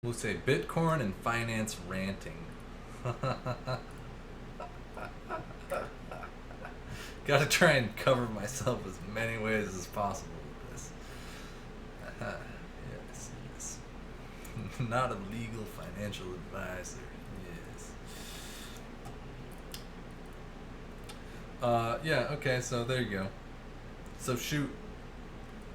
We'll say Bitcoin and finance ranting. Gotta try and cover myself as many ways as possible with this. Yes, yes. Not a legal financial advisor. Yes. Yeah, okay, so there you go. So shoot.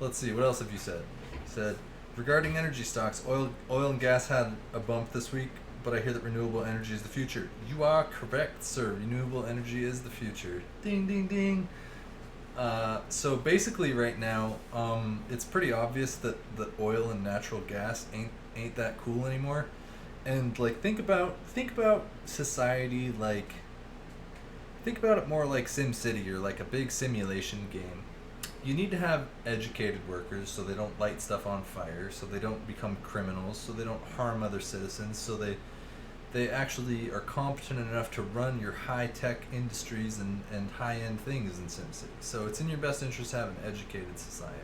Let's see, what else have you said? You said, regarding energy stocks, oil and gas had a bump this week, but I hear that renewable energy is the future. You are correct, sir. Renewable energy is the future. Ding, ding, ding. So basically, right now, it's pretty obvious that oil and natural gas ain't that cool anymore. And like, think about society like, think about it more like SimCity or like a big simulation game. You need to have educated workers so they don't light stuff on fire, so they don't become criminals, so they don't harm other citizens, so they actually are competent enough to run your high-tech industries and high-end things in SimCity. So it's in your best interest to have an educated society.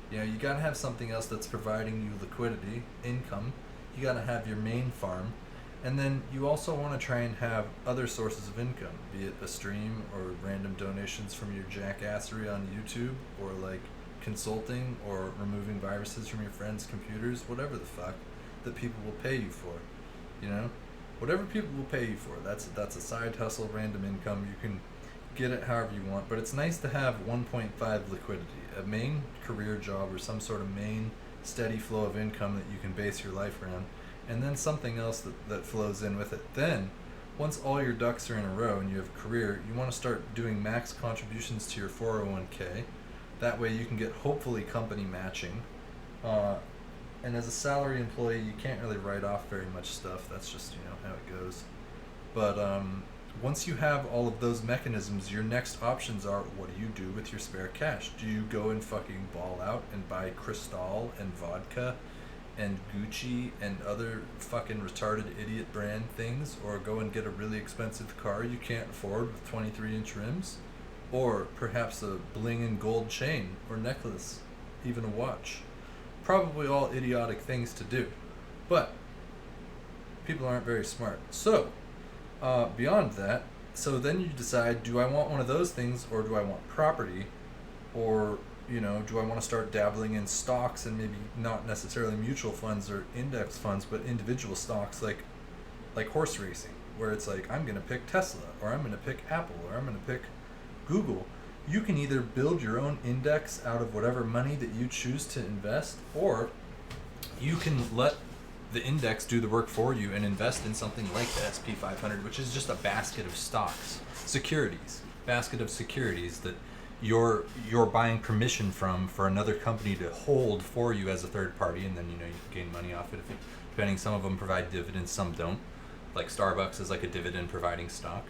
You know, you gotta have something else that's providing you liquidity, income. You gotta have your main farm. And then you also want to try and have other sources of income, be it a stream or random donations from your jackassery on YouTube, or like consulting or removing viruses from your friends' computers, whatever the fuck that people will pay you for. You know? Whatever people will pay you for. That's a side hustle, random income. You can get it however you want, but it's nice to have 1.5 liquidity, a main career job or some sort of main steady flow of income that you can base your life around, and then something else that flows in with it. Then, once all your ducks are in a row and you have a career, you want to start doing max contributions to your 401k. That way you can get hopefully company matching. And as a salary employee, you can't really write off very much stuff. That's just, how it goes. But once you have all of those mechanisms, your next options are, what do you do with your spare cash? Do you go and fucking ball out and buy Cristal and vodka and Gucci and other fucking retarded idiot brand things, or go and get a really expensive car you can't afford with 23-inch rims, or perhaps a bling and gold chain or necklace, even a watch? Probably all idiotic things to do, but people aren't very smart. So beyond that, so then you decide, do I want one of those things, or do I want property, or do I want to start dabbling in stocks, and maybe not necessarily mutual funds or index funds, but individual stocks like horse racing, where it's like, I'm going to pick Tesla, or I'm going to pick Apple, or I'm going to pick Google. You can either build your own index out of whatever money that you choose to invest, or you can let the index do the work for you and invest in something like the SP 500, which is just a basket of stocks, basket of securities that you're buying permission from for another company to hold for you as a third party, and then you can gain money off it. Depending, some of them provide dividends, some don't. Like Starbucks is like a dividend providing stock.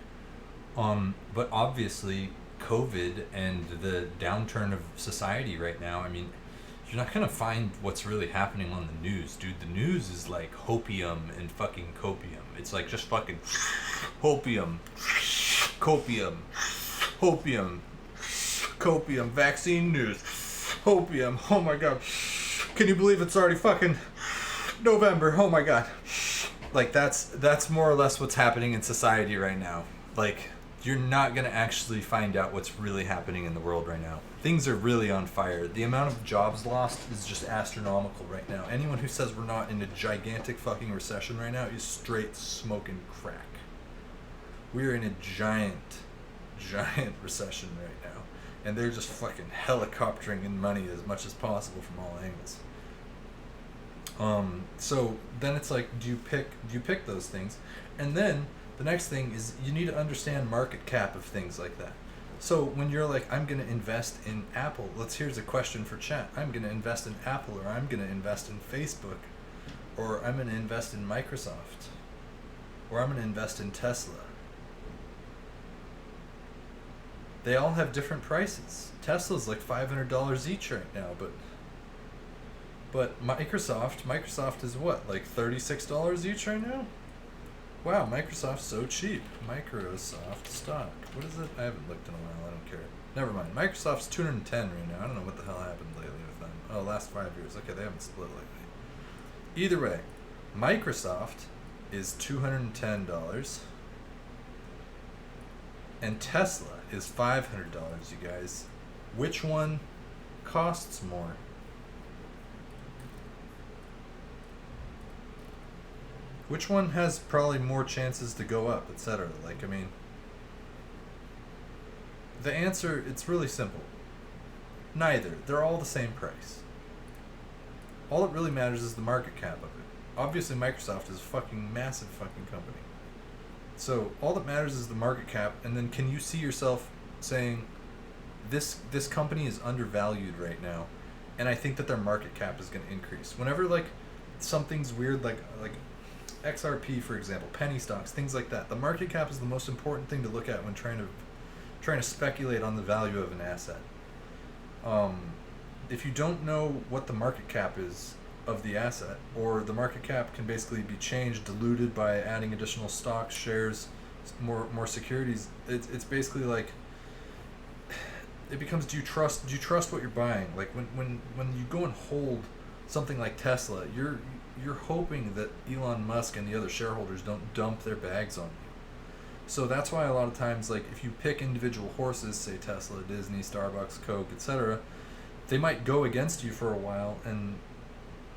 But obviously, COVID and the downturn of society right now, I mean, you're not gonna find what's really happening on the news, dude. The news is like hopium and fucking copium. It's like just fucking hopium, copium, hopium, copium, vaccine news, hopium. Oh my god, can you believe it's already fucking November? Oh my god. Like, that's more or less what's happening in society right now. Like, you're not going to actually find out what's really happening in the world right now. Things are really on fire. The amount of jobs lost is just astronomical right now. Anyone who says we're not in a gigantic fucking recession right now is straight smoking crack. We're in a giant recession right now. And they're just fucking helicoptering in money as much as possible from all angles. So then it's like, do you pick those things? And then the next thing is, you need to understand market cap of things like that. So when you're like, I'm going to invest in Apple, here's a question for chat. I'm going to invest in Apple, or I'm going to invest in Facebook, or I'm going to invest in Microsoft, or I'm going to invest in Tesla. They all have different prices. Tesla's like $500 each right now, but Microsoft is what, like $36 each right now? Wow, Microsoft's so cheap. Microsoft stock. What is it? I haven't looked in a while. I don't care. Never mind. Microsoft's 210 right now. I don't know what the hell happened lately with them. Oh, last 5 years. Okay, they haven't split lately. Either way, Microsoft is $210, and Tesla is $500, you guys. Which one costs more? Which one has probably more chances to go up, etc.? Like, I mean, the answer, it's really simple. Neither. They're all the same price. All that really matters is the market cap of it. Obviously, Microsoft is a fucking massive fucking company. So, all that matters is the market cap, and then can you see yourself saying, this company is undervalued right now, and I think that their market cap is going to increase. Whenever, like, something's weird, like XRP, for example, penny stocks, things like that, the market cap is the most important thing to look at when trying to speculate on the value of an asset. If you don't know what the market cap is of the asset, or the market cap can basically be changed, diluted by adding additional stocks, shares, more securities, it's basically like, it becomes, do you trust what you're buying? Like when you go and hold something like Tesla, you're hoping that Elon Musk and the other shareholders don't dump their bags on you. So that's why a lot of times, like, if you pick individual horses, say Tesla, Disney, Starbucks, Coke, etc., they might go against you for a while, and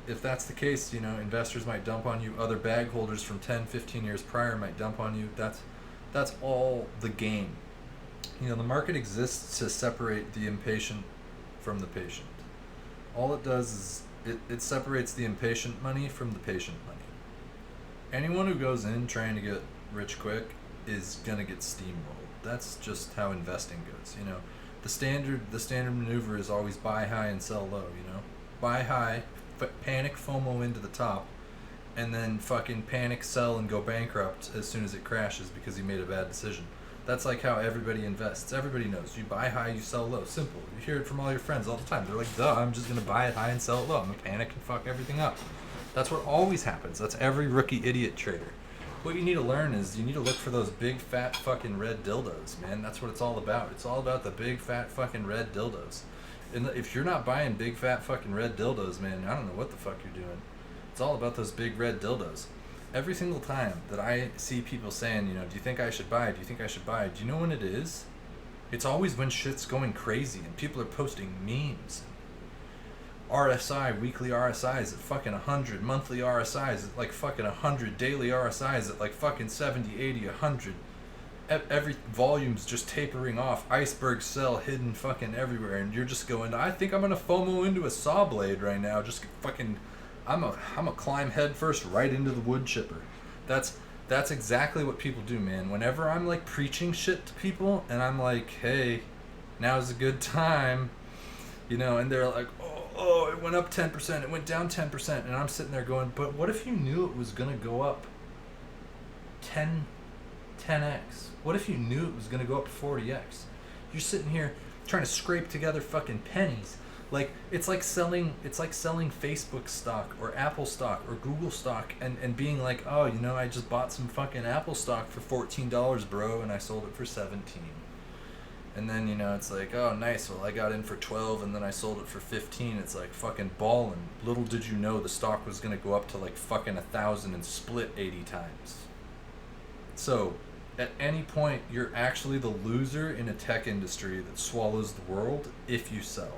if that's the case, you know, investors might dump on you, other bag holders from 10, 15 years prior might dump on you. That's all the game. You know, the market exists to separate the impatient from the patient. All it does is it separates the impatient money from the patient money. Anyone who goes in trying to get rich quick is gonna get steamrolled. That's just how investing goes, you know. The standard maneuver is always buy high and sell low, you know. Buy high, panic FOMO into the top, and then fucking panic sell and go bankrupt as soon as it crashes because you made a bad decision. That's like how everybody invests. Everybody knows. You buy high, you sell low. Simple. You hear it from all your friends all the time. They're like, duh, I'm just going to buy it high and sell it low. I'm going to panic and fuck everything up. That's what always happens. That's every rookie idiot trader. What you need to learn is you need to look for those big fat fucking red dildos, man. That's what it's all about. It's all about the big fat fucking red dildos. And if you're not buying big fat fucking red dildos, man, I don't know what the fuck you're doing. It's all about those big red dildos. Every single time that I see people saying, you know, do you think I should buy? Do you think I should buy? Do you know when it is? It's always when shit's going crazy and people are posting memes. RSI, weekly RSIs at fucking 100, monthly RSIs at like fucking 100, daily RSIs at like fucking 70, 80, 100. Every volume's just tapering off. Iceberg sell hidden fucking everywhere, and you're just going, I think I'm gonna FOMO into a saw blade right now. Just fucking, I'm a climb head first right into the wood chipper. That's exactly what people do, man. Whenever I'm like preaching shit to people and I'm like, hey, now's a good time, you know, and they're like, oh, it went up 10%, it went down 10%, and I'm sitting there going, but what if you knew it was gonna go up 10x? What if you knew it was gonna go up 40x? You're sitting here trying to scrape together fucking pennies. Like, it's like selling Facebook stock or Apple stock or Google stock and being like, oh, you know, I just bought some fucking Apple stock for $14, bro, and I sold it for 17. And then, you know, it's like, oh, nice, well, I got in for 12 and then I sold it for 15. It's like fucking ballin'. Little did you know the stock was gonna go up to like fucking 1,000 and split 80 times. So, at any point, you're actually the loser in a tech industry that swallows the world if you sell.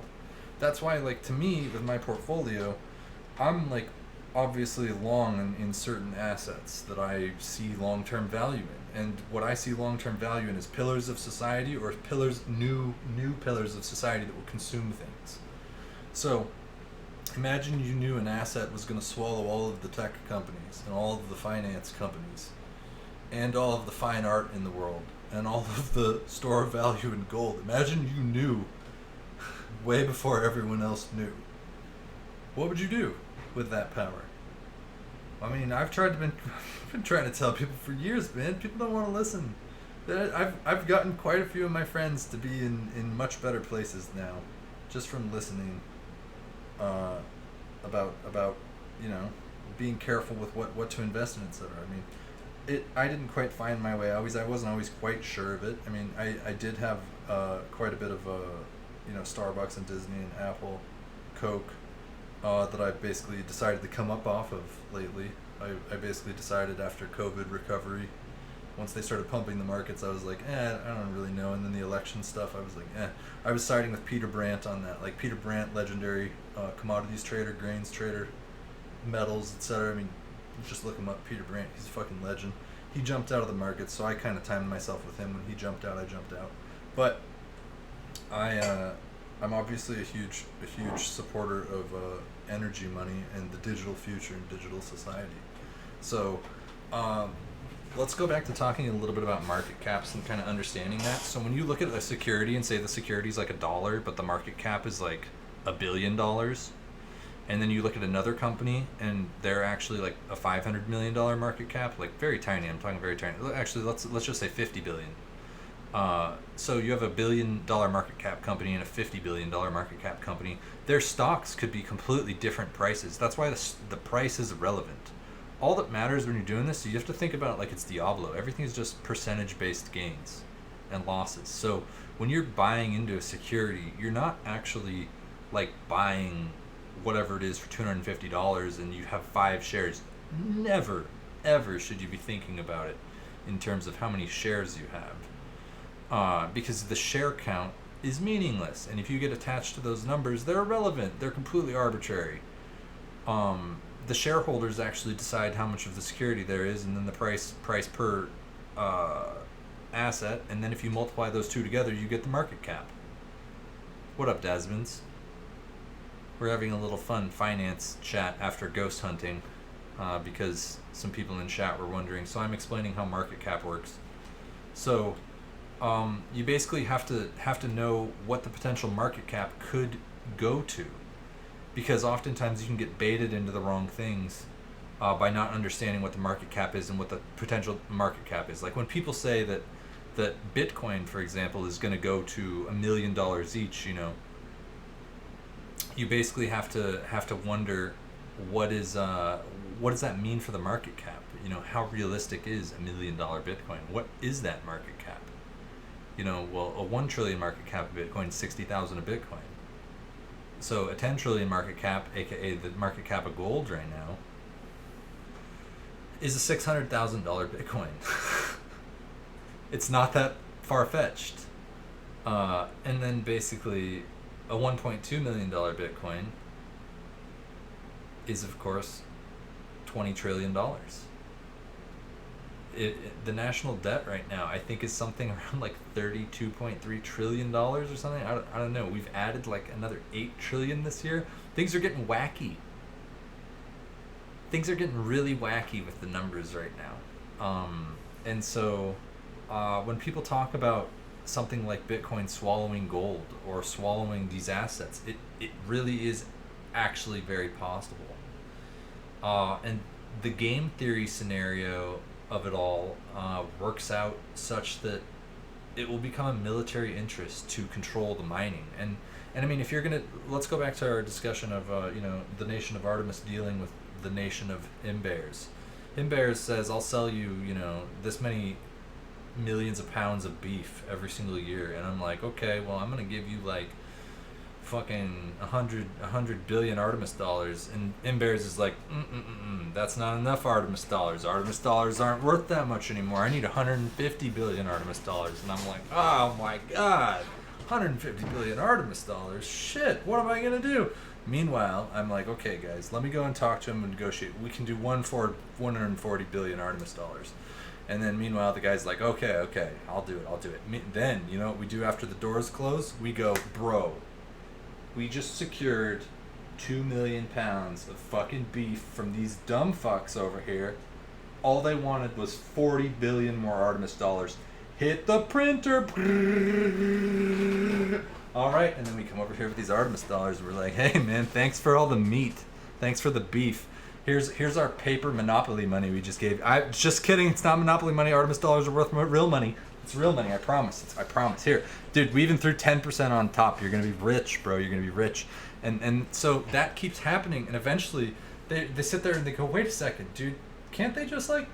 That's why, like, to me, with my portfolio, I'm, like, obviously long in certain assets that I see long-term value in. And what I see long-term value in is pillars of society or new pillars of society that will consume things. So, imagine you knew an asset was going to swallow all of the tech companies and all of the finance companies and all of the fine art in the world and all of the store of value in gold. Imagine you knew way before everyone else knew. What would you do with that power? I mean, I've been trying to tell people for years, man. People don't want to listen. I've gotten quite a few of my friends to be in much better places now, just from listening about you know, being careful with what to invest in, etc. I mean, I didn't quite find my way. I wasn't always quite sure of it. I mean, I did have quite a bit of you know, Starbucks and Disney and Apple, Coke, that I basically decided to come up off of lately. I basically decided after COVID recovery, once they started pumping the markets, I was like, I don't really know. And then the election stuff, I was like, I was siding with Peter Brandt on that. Like Peter Brandt, legendary commodities trader, grains trader, metals, etc. I mean, just look him up, Peter Brandt. He's a fucking legend. He jumped out of the market, so I kind of timed myself with him. When he jumped out, I jumped out. But I'm obviously a huge supporter of energy money and the digital future and digital society. So let's go back to talking a little bit about market caps and kind of understanding that. So when you look at a security and say the security is like $1, but the market cap is like $1 billion, and then you look at another company and they're actually like a $500 million market cap, like very tiny. I'm talking very tiny. Actually, let's just say 50 billion. So you have a $1 billion market cap company and a $50 billion market cap company. Their stocks could be completely different prices. That's why the price is irrelevant. All that matters when you're doing this, you have to think about it like it's Diablo. Everything is just percentage-based gains and losses. So when you're buying into a security, you're not actually like buying whatever it is for $250 and you have 5 shares. Never, ever should you be thinking about it in terms of how many shares you have. Because the share count is meaningless. And if you get attached to those numbers, they're irrelevant. They're completely arbitrary. The shareholders actually decide how much of the security there is, and then the price per asset, and then if you multiply those two together, you get the market cap. What up, Desmonds? We're having a little fun finance chat after ghost hunting, because some people in chat were wondering. So I'm explaining how market cap works. So you basically have to know what the potential market cap could go to. Because oftentimes you can get baited into the wrong things by not understanding what the market cap is and what the potential market cap is. Like when people say that Bitcoin, for example, is going to go to $1 million each, you basically have to wonder what does that mean for the market cap? How realistic is $1 million Bitcoin? What is that market cap? Well, a 1 trillion market cap of Bitcoin is 60,000 a Bitcoin. So a 10 trillion market cap, aka the market cap of gold right now, is a $600,000 Bitcoin. It's not that far-fetched. And then basically a $1.2 million Bitcoin is, of course, $20 trillion. The national debt right now, I think, is something around like $32.3 trillion or something. I don't know. We've added like another 8 trillion this year. Things are getting wacky. Things are getting really wacky with the numbers right now. And so when people talk about something like Bitcoin swallowing gold or swallowing these assets, it really is actually very possible. And the game theory scenario of it all works out such that it will become a military interest to control the mining. And I mean, if you're gonna, let's go back to our discussion of the nation of Artemis dealing with the nation of Imbears. Imbears says, I'll sell you this many millions of pounds of beef every single year, and I'm like, okay, well, I'm gonna give you like fucking 100 billion Artemis dollars, and Imbears is like, that's not enough Artemis dollars. Artemis dollars aren't worth that much anymore. I need 150 billion Artemis dollars. And I'm like, oh my god, 150 billion Artemis dollars, shit, what am I gonna do? Meanwhile, I'm like, okay guys, let me go and talk to him and negotiate. We can do 140 billion Artemis dollars. And then meanwhile, the guy's like, okay, I'll do it. Then, you know what we do after the doors close? We go, bro, we just secured 2 million pounds of fucking beef from these dumb fucks over here. All they wanted was 40 billion more Artemis dollars. Hit the printer. All right, and then we come over here with these Artemis dollars. We're like, hey man, thanks for all the meat. Thanks for the beef. Here's our paper monopoly money we just gave. I just kidding. It's not monopoly money. Artemis dollars are worth real money. It's real money. I promise. I promise. Here, dude. We even threw 10% on top. You're gonna be rich, bro. You're gonna be rich. And so that keeps happening. And eventually, they sit there and they go, wait a second, dude. Can't they just like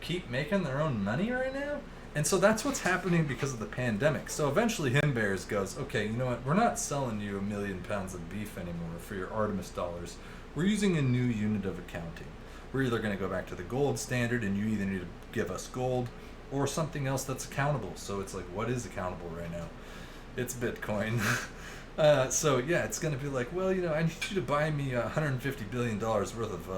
keep making their own money right now? And so that's what's happening because of the pandemic. So eventually Himbears goes, okay, you know what? We're not selling you 1 million pounds of beef anymore for your Artemis dollars. We're using a new unit of accounting. we're either going to go back to the gold standard, and you either need to give us gold or something else that's accountable. So it's like, what is accountable right now? It's Bitcoin. So yeah, it's going to be like, well, I need you to buy me $150 billion worth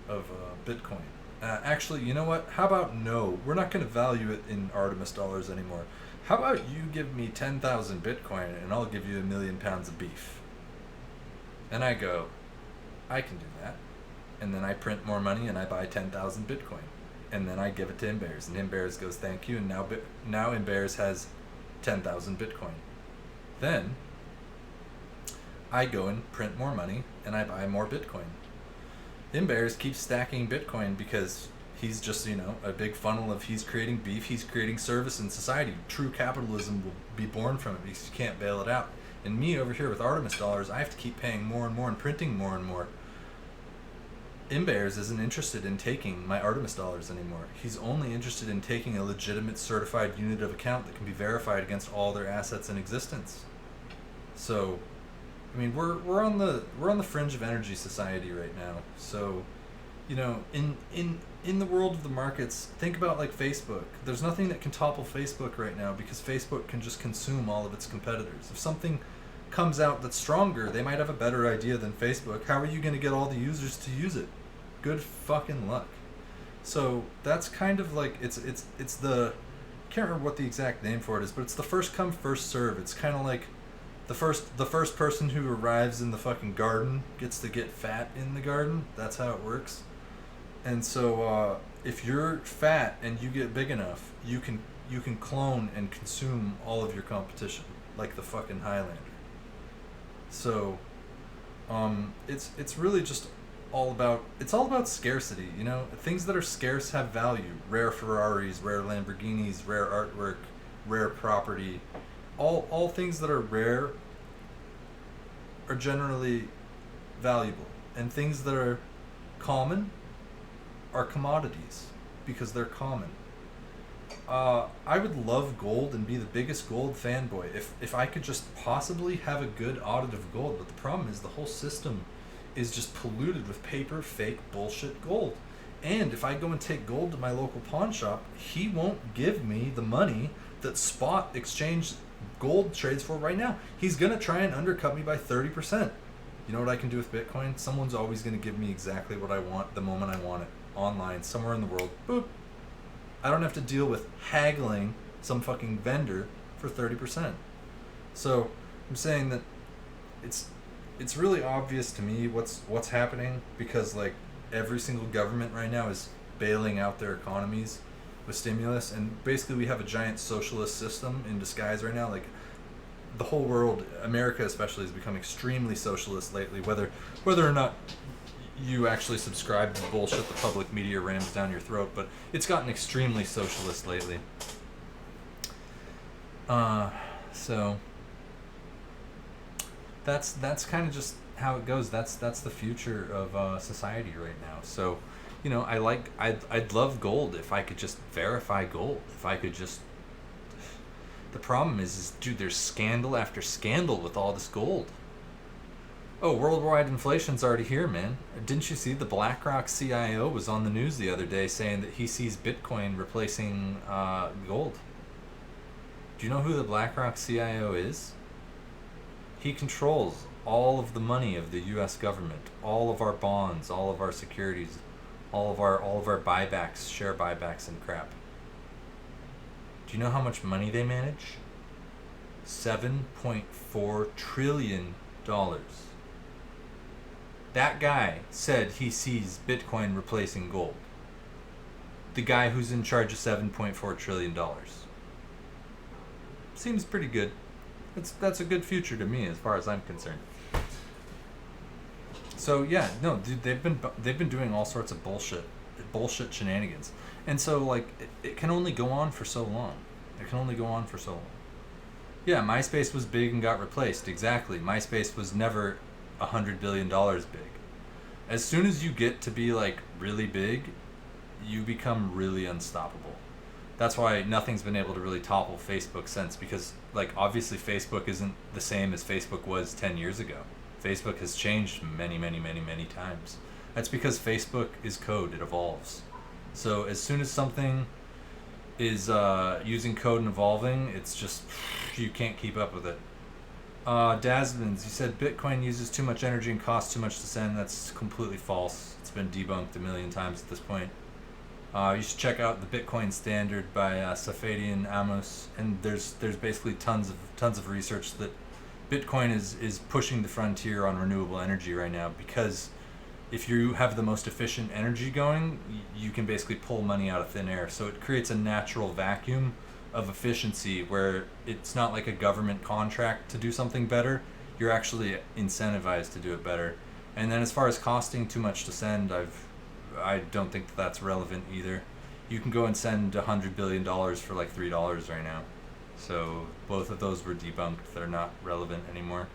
of Bitcoin. Actually, you know what? How about no? We're not going to value it in Artemis dollars anymore. How about you give me 10,000 Bitcoin and I'll give you 1,000,000 pounds of beef? And I go, I can do that. And then I print more money and I buy 10,000 Bitcoin. And then I give it to Imbears. And Imbears goes, thank you. And now Imbears has 10,000 Bitcoin. Then I go and print more money and I buy more Bitcoin. Imbears keeps stacking Bitcoin because he's just, a big funnel of he's creating beef, he's creating service in society. True capitalism will be born from it because you can't bail it out. And me over here with Artemis dollars, I have to keep paying more and more and printing more and more. Imbears isn't interested in taking my Artemis dollars anymore. He's only interested in taking a legitimate certified unit of account that can be verified against all their assets in existence. So, I mean, we're on the fringe of energy society right now. So, in the world of the markets, think about like Facebook. There's nothing that can topple Facebook right now because Facebook can just consume all of its competitors. If something comes out that's stronger, they might have a better idea than Facebook. How are you going to get all the users to use it? Good fucking luck. So that's kind of like it's the, can't remember what the exact name for it is, but it's the first come first serve. It's kind of like the first person who arrives in the fucking garden gets to get fat in the garden. That's how it works. And so if you're fat and you get big enough, you can clone and consume all of your competition like the fucking Highlander. So it's really just all about scarcity, Things that are scarce have value. Rare Ferraris, rare Lamborghinis, rare artwork, rare property. All things that are rare are generally valuable, and things that are common are commodities because they're common. I would love gold and be the biggest gold fanboy if I could just possibly have a good audit of gold, but the problem is the whole system is just polluted with paper, fake, bullshit gold. And if I go and take gold to my local pawn shop, he won't give me the money that spot exchange gold trades for right now. He's going to try and undercut me by 30%. You know what I can do with Bitcoin? Someone's always going to give me exactly what I want the moment I want it, online, somewhere in the world. Boop. I don't have to deal with haggling some fucking vendor for 30%. So I'm saying that it's really obvious to me what's happening, because like every single government right now is bailing out their economies with stimulus, and basically we have a giant socialist system in disguise right now. Like the whole world, America especially, has become extremely socialist lately, whether or not you actually subscribe to the bullshit the public media rams down your throat, but it's gotten extremely socialist lately. So that's kind of just how it goes. That's the future of society right now. So, I'd love gold if I could just verify gold. If I could just. The problem is dude, there's scandal after scandal with all this gold. Oh, worldwide inflation's already here, man. Didn't you see the BlackRock CIO was on the news the other day saying that he sees Bitcoin replacing gold? Do you know who the BlackRock CIO is? He controls all of the money of the U.S. government, all of our bonds, all of our securities, all of our buybacks, share buybacks and crap. Do you know how much money they manage? $7.4 trillion. That guy said he sees Bitcoin replacing gold. The guy who's in charge of $7.4 trillion. Seems pretty good. That's a good future to me as far as I'm concerned. So yeah, no, dude, they've been doing all sorts of bullshit shenanigans, and so like it can only go on for so long. It can only go on for so long. Yeah, MySpace was big and got replaced. Exactly, MySpace was never $100 billion big. As soon as you get to be like really big, you become really unstoppable. That's why nothing's been able to really topple Facebook since, because like obviously Facebook isn't the same as Facebook was 10 years ago. Facebook has changed many times. That's because Facebook is code. It evolves. So as soon as something is using code and evolving, it's just, you can't keep up with it. Dasmans, you said Bitcoin uses too much energy and costs too much to send. That's completely false. It's been debunked a million times at this point. You should check out the Bitcoin Standard by Safadian Amos, and there's basically tons of research that Bitcoin is pushing the frontier on renewable energy right now, because if you have the most efficient energy going, you can basically pull money out of thin air. So it creates a natural vacuum of efficiency where it's not like a government contract to do something better. You're actually incentivized to do it better. And then as far as costing too much to send, I don't think that's relevant either. You can go and send $100 billion for like $3 right now. So both of those were debunked. They're not relevant anymore.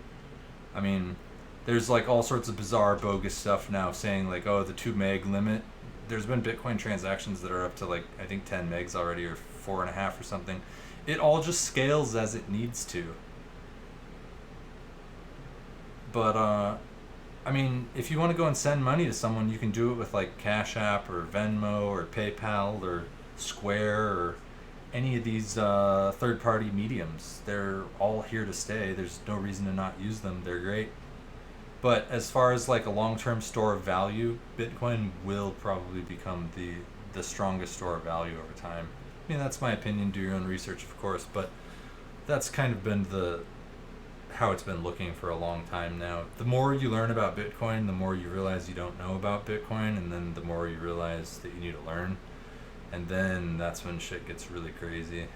I mean, there's like all sorts of bizarre, bogus stuff now saying like, oh, the 2 meg limit. There's been Bitcoin transactions that are up to like, I think 10 megs already, or 4.5 or something. It all just scales as it needs to. But I mean, if you want to go and send money to someone, you can do it with like Cash App or Venmo or PayPal or Square or any of these third-party mediums. They're all here to stay. There's no reason to not use them. They're great. But as far as like a long-term store of value, Bitcoin will probably become the strongest store of value over time. I mean, that's my opinion. Do your own research, of course, but that's kind of been how it's been looking for a long time now. The more you learn about Bitcoin, the more you realize you don't know about Bitcoin, and then the more you realize that you need to learn. And then that's when shit gets really crazy.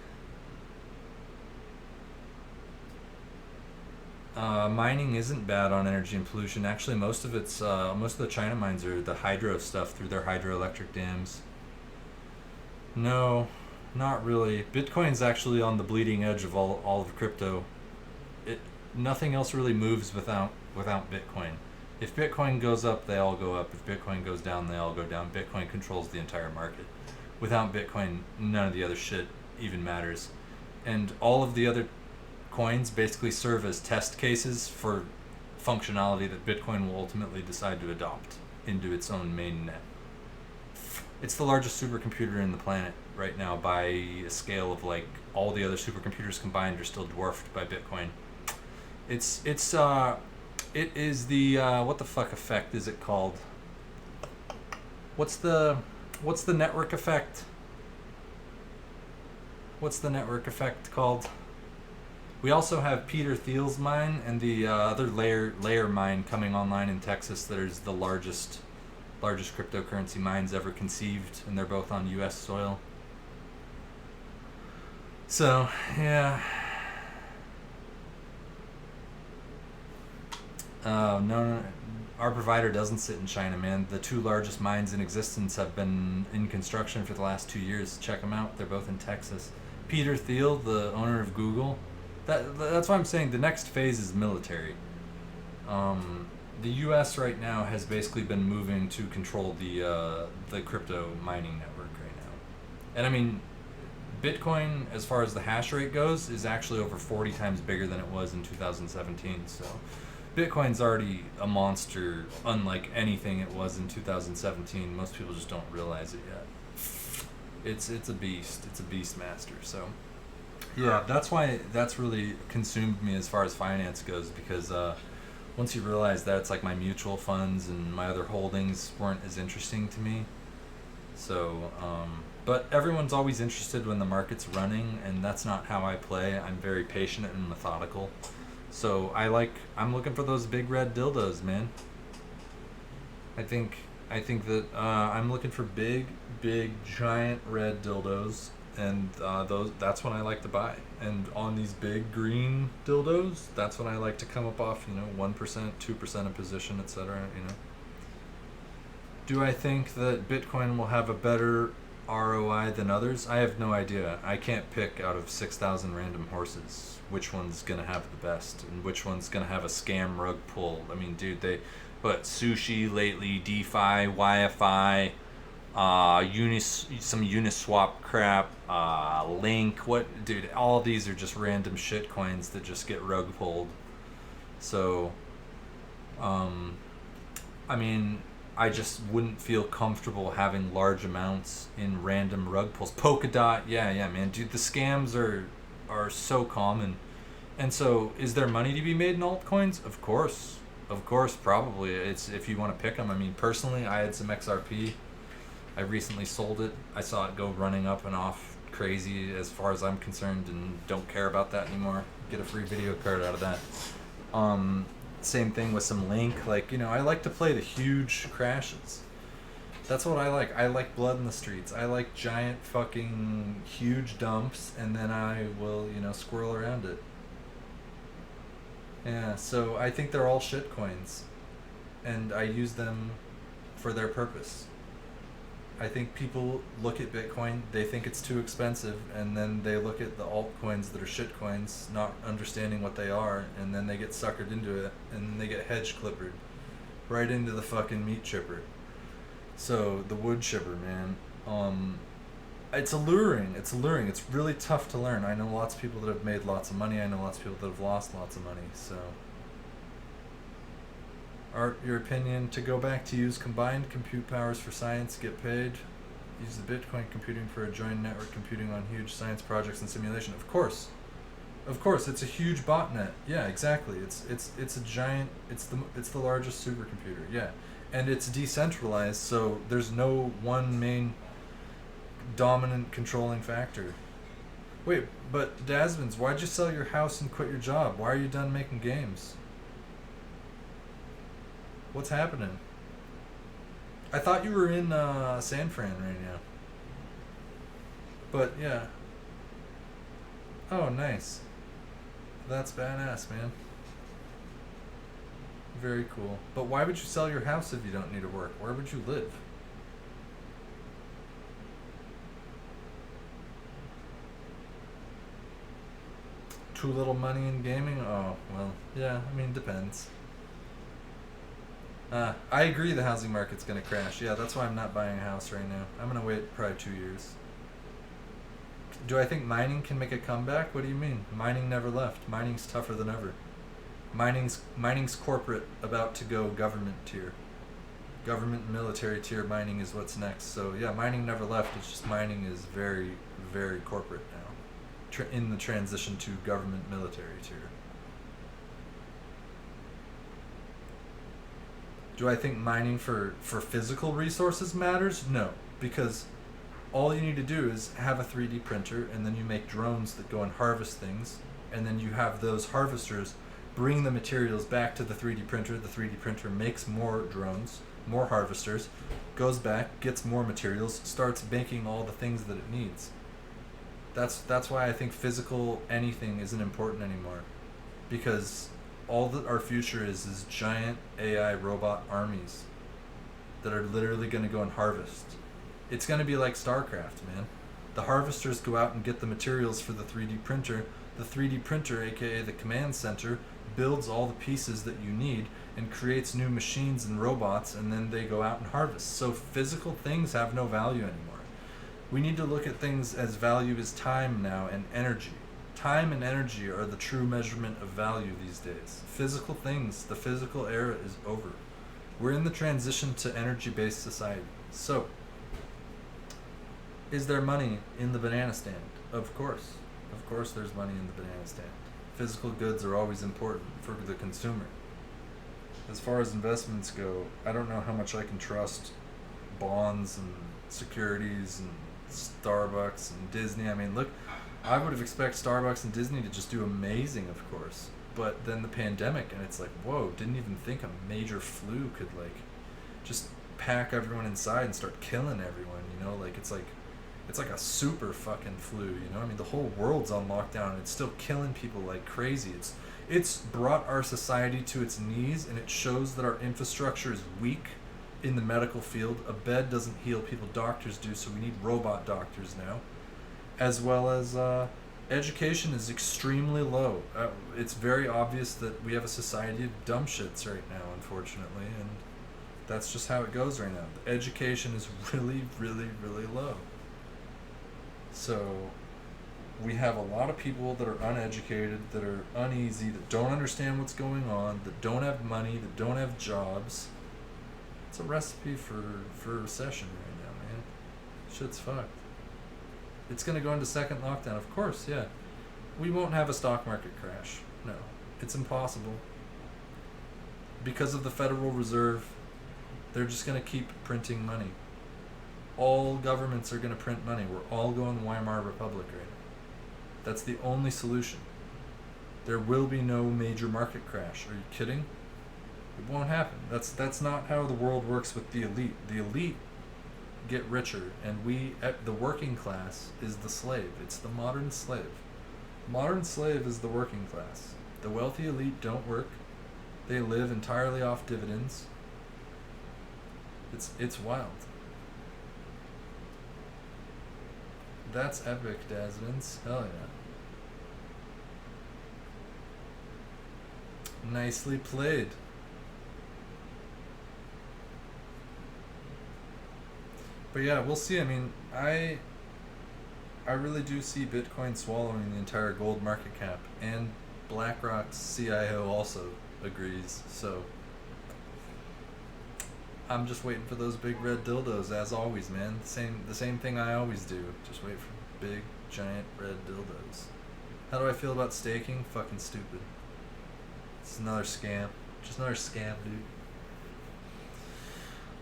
Mining isn't bad on energy and pollution. Actually, most of the China mines are the hydro stuff through their hydroelectric dams. No, not really. Bitcoin's actually on the bleeding edge of all of crypto. Nothing else really moves without Bitcoin. If Bitcoin goes up, they all go up. If Bitcoin goes down, they all go down. Bitcoin controls the entire market. Without Bitcoin, none of the other shit even matters. And all of the other coins basically serve as test cases for functionality that Bitcoin will ultimately decide to adopt into its own mainnet. It's the largest supercomputer in the planet right now by a scale of like all the other supercomputers combined are still dwarfed by Bitcoin. It is the what the fuck effect is it called? What's the network effect? What's the network effect called? We also have Peter Thiel's mine and the other layer mine coming online in Texas that is the largest cryptocurrency mines ever conceived, and they're both on U.S. soil. So, yeah. No, our provider doesn't sit in China, man. The 2 largest mines in existence have been in construction for the last 2 years. Check them out. They're both in Texas. Peter Thiel, the owner of Google, that's why I'm saying the next phase is military. The U.S. right now has basically been moving to control the crypto mining network right now. And I mean, Bitcoin, as far as the hash rate goes, is actually over 40 times bigger than it was in 2017. So Bitcoin's already a monster, unlike anything it was in 2017. Most people just don't realize it yet. It's a beast. It's a beast master. So yeah, that's why that's really consumed me as far as finance goes, because once you realize that, it's like my mutual funds and my other holdings weren't as interesting to me. So but everyone's always interested when the market's running, and that's not how I play. I'm very patient and methodical. So I'm looking for those big red dildos, man. I think that I'm looking for big giant red dildos, and that's when I like to buy. And on these big green dildos, that's when I like to come up off 1%, 2% of position, etc. Do I think that Bitcoin will have a better ROI than others? I have no idea. I can't pick out of 6,000 random horses which one's gonna have the best and which one's gonna have a scam rug pull. I mean, dude, Sushi lately, DeFi, YFI, some Uniswap crap, Link. Dude? All of these are just random shit coins that just get rug pulled. So, I mean, I just wouldn't feel comfortable having large amounts in random rug pulls. Polkadot, yeah, man, dude, the scams are so common. And so, is there money to be made in altcoins? Of course, probably. It's if you want to pick them. I mean, personally, I had some XRP. I recently sold it. I saw it go running up and off crazy as far as I'm concerned, and don't care about that anymore. Get a free video card out of that. Same thing with some Link. Like, I like to play the huge crashes. That's what I like. I like blood in the streets. I like giant fucking huge dumps, and then I will, squirrel around it. Yeah, so I think they're all shit coins, and I use them for their purpose. I think people look at Bitcoin, they think it's too expensive, and then they look at the altcoins that are shit coins, not understanding what they are, and then they get suckered into it, and then they get hedge clippered right into the fucking meat chipper. So, the wood chipper, man. It's alluring. It's really tough to learn. I know lots of people that have made lots of money. I know lots of people that have lost lots of money. So, Art, your opinion, to go back to use combined compute powers for science, get paid, use the Bitcoin computing for a joint network computing on huge science projects and simulation. Of course, it's a huge botnet. Yeah, exactly. It's a giant. It's the largest supercomputer. Yeah, and it's decentralized, so there's no one main dominant controlling factor. Wait, but Dasmins, why'd you sell your house and quit your job? Why are you done making games? What's happening? I thought you were in San Fran right now. But yeah. Oh, nice. That's badass, man. Very cool. But why would you sell your house if you don't need to work? Where would you live? Too little money in gaming? Oh, well, yeah, I mean, depends. I agree the housing market's going to crash. Yeah, that's why I'm not buying a house right now. I'm going to wait probably 2 years. Do I think mining can make a comeback? What do you mean? Mining never left. Mining's tougher than ever. Mining's corporate, about to go government tier. Government and military tier mining is what's next. So yeah, mining never left. It's just mining is very, very corporate now. In the transition to government military tier. Do I think mining for physical resources matters? No, because all you need to do is have a 3D printer, and then you make drones that go and harvest things, and then you have those harvesters bring the materials back to the 3D printer. The 3D printer makes more drones, more harvesters, goes back, gets more materials, starts making all the things that it needs. That's why I think physical anything isn't important anymore, because all that our future is giant AI robot armies that are literally going to go and harvest. It's going to be like StarCraft, man. The harvesters go out and get the materials for the 3D printer. The 3D printer, aka the command center, builds all the pieces that you need and creates new machines and robots, and then they go out and harvest. So physical things have no value anymore. We need to look at things as value as time now and energy. Time and energy are the true measurement of value these days. Physical things, the physical era is over. We're in the transition to energy-based society. So, is there money in the banana stand? Of course. Of course there's money in the banana stand. Physical goods are always important for the consumer. As far as investments go, I don't know how much I can trust bonds and securities and Starbucks and Disney. I mean, look, I would have expected Starbucks and Disney to just do amazing, of course. But then the pandemic, and it's like, whoa, didn't even think a major flu could, like, just pack everyone inside and start killing everyone, Like, it's like a super fucking flu, I mean, the whole world's on lockdown, and it's still killing people like crazy. It's brought our society to its knees, and it shows that our infrastructure is weak in the medical field. A bed doesn't heal people, doctors do, so we need robot doctors now. As well as education is extremely low. It's very obvious that we have a society of dumb shits right now, unfortunately, and that's just how it goes right now. The education is really, really, really low. So we have a lot of people that are uneducated, that are uneasy, that don't understand what's going on, that don't have money, that don't have jobs. It's a recipe for recession right now, man. Shit's fucked. It's gonna go into second lockdown, of course, yeah. We won't have a stock market crash. No. It's impossible. Because of the Federal Reserve, they're just gonna keep printing money. All governments are gonna print money. We're all going Weimar Republic right now. That's the only solution. There will be no major market crash. Are you kidding? It won't happen. That's not how the world works with the elite. The elite get richer, and we, the working class, is the slave. It's the modern slave. Modern slave is the working class. The wealthy elite don't work. They live entirely off dividends. It's wild. That's epic, Dasmins. Hell yeah. Nicely played. But yeah, we'll see. I mean, I really do see Bitcoin swallowing the entire gold market cap, and BlackRock's CIO also agrees. So I'm just waiting for those big red dildos, as always, man. The same thing I always do. Just wait for big, giant red dildos. How do I feel about staking? Fucking stupid. It's another scam. Just another scam, dude.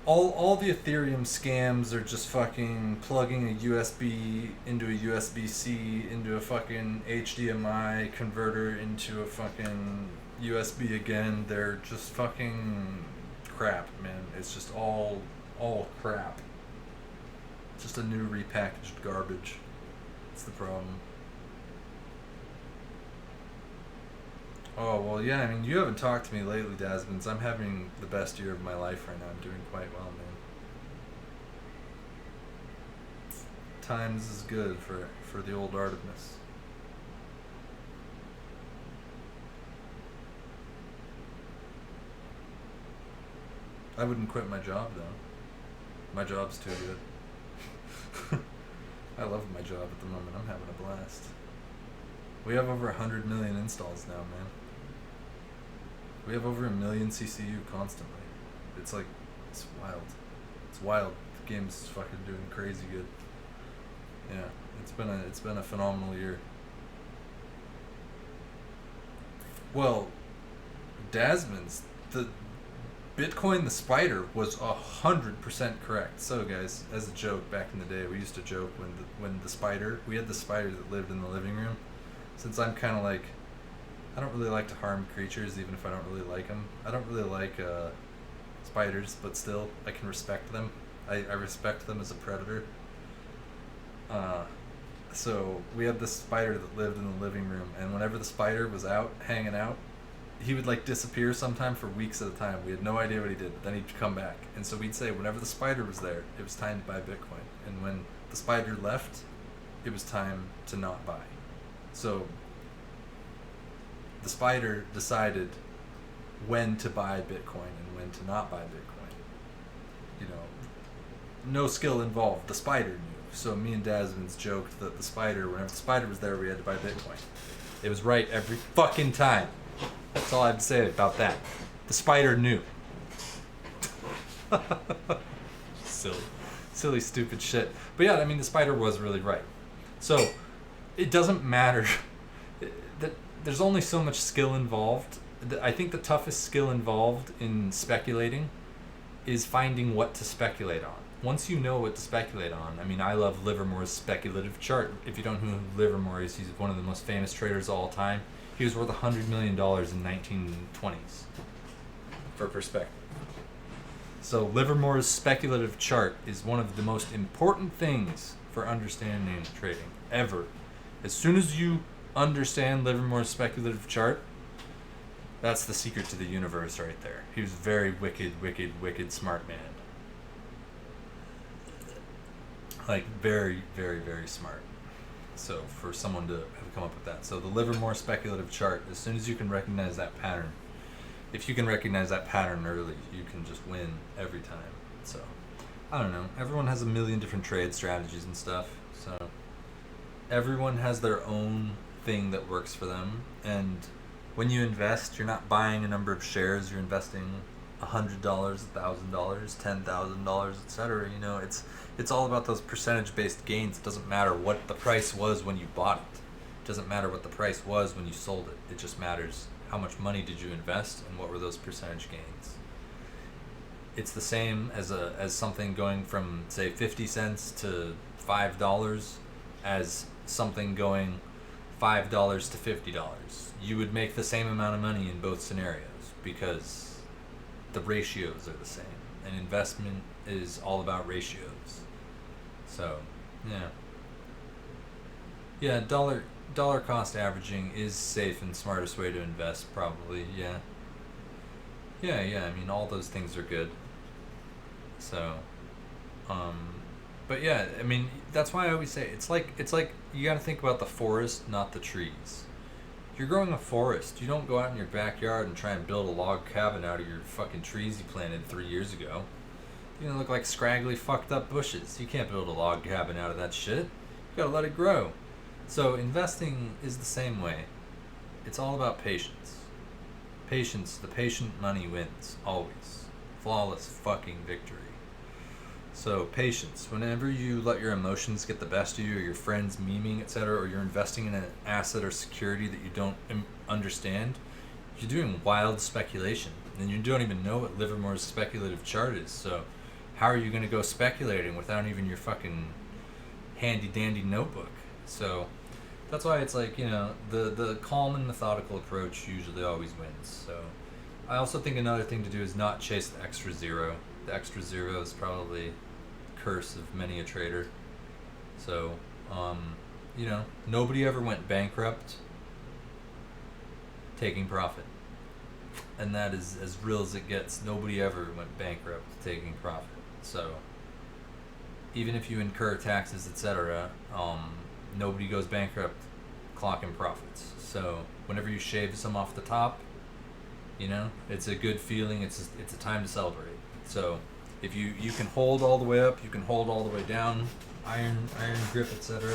All the Ethereum scams are just fucking plugging a USB into a USB-C into a fucking HDMI converter into a fucking USB again. They're just fucking crap, man. It's just all crap. Just a new repackaged garbage. That's the problem. Oh, well, yeah, I mean, you haven't talked to me lately, Dasmins. I'm having the best year of my life right now. I'm doing quite well, man. Times is good for the old Artemis. I wouldn't quit my job, though. My job's too good. I love my job at the moment. I'm having a blast. We have over 100 million installs now, man. We have over 1 million CCU constantly. It's like, it's wild. It's wild. The game's fucking doing crazy good. Yeah, it's been a phenomenal year. Well, Dasmins, the Bitcoin the spider was 100% correct. So guys, as a joke back in the day, we used to joke when the spider, we had the spider that lived in the living room. Since I'm kind of like, I don't really like to harm creatures, even if I don't really like them. I don't really like spiders, but still, I can respect them. I respect them as a predator. So we had this spider that lived in the living room, and whenever the spider was out, hanging out, he would like disappear sometime for weeks at a time. We had no idea what he did, but then he'd come back. And so we'd say whenever the spider was there, it was time to buy Bitcoin. And when the spider left, it was time to not buy. So the spider decided when to buy Bitcoin and when to not buy Bitcoin. You know, no skill involved. The spider knew. So me and Dasmins joked that the spider, whenever the spider was there, we had to buy Bitcoin. It was right every fucking time. That's all I have to say about that. The spider knew. Silly, stupid shit. But yeah, I mean, the spider was really right. So it doesn't matter. There's only so much skill involved. I think the toughest skill involved in speculating is finding what to speculate on. Once you know what to speculate on, I mean, I love Livermore's speculative chart. If you don't know who Livermore is, he's one of the most famous traders of all time. He was worth $100 million in 1920s, for perspective. So Livermore's speculative chart is one of the most important things for understanding trading ever. As soon as you understand Livermore's speculative chart, that's the secret to the universe right there. He was a very wicked smart man. Like, very, very, very smart. So for someone to have come up with that. So the Livermore speculative chart, as soon as you can recognize that pattern, if you can recognize that pattern early, you can just win every time. So, I don't know. Everyone has a million different trade strategies and stuff. So everyone has their own thing that works for them. And when you invest, you're not buying a number of shares, you're investing $100, $1,000, $10,000, etc. You know, it's all about those percentage-based gains. It doesn't matter what the price was when you bought it. It doesn't matter what the price was when you sold it. It just matters how much money did you invest and what were those percentage gains. It's the same as something going from, say, 50 cents to $5 as something going $5 to $50. You would make the same amount of money in both scenarios because the ratios are the same. And investment is all about ratios. So, yeah. Yeah, dollar cost averaging is safe and smartest way to invest, probably, yeah. Yeah, I mean, all those things are good. So, but yeah, I mean, that's why I always say it's like you got to think about the forest, not the trees. You're growing a forest. You don't go out in your backyard and try and build a log cabin out of your fucking trees you planted 3 years ago. You look like scraggly, fucked up bushes. You can't build a log cabin out of that shit. You gotta let it grow. So investing is the same way. It's all about patience. Patience. The patient money wins always. Flawless fucking victory. So patience. Whenever you let your emotions get the best of you, or your friends memeing, etc., or you're investing in an asset or security that you don't understand, you're doing wild speculation, and you don't even know what Livermore's speculative chart is. So how are you going to go speculating without even your fucking handy dandy notebook? So that's why it's like, you know, the calm and methodical approach usually always wins. So I also think another thing to do is not chase the extra zero. The extra zero is probably the curse of many a trader. So, you know, nobody ever went bankrupt taking profit. And that is as real as it gets. Nobody ever went bankrupt taking profit. So, even if you incur taxes, etc., nobody goes bankrupt clocking profits. So, whenever you shave some off the top, you know, it's a good feeling. It's a time to celebrate. So, if you can hold all the way up, you can hold all the way down, iron grip, etc.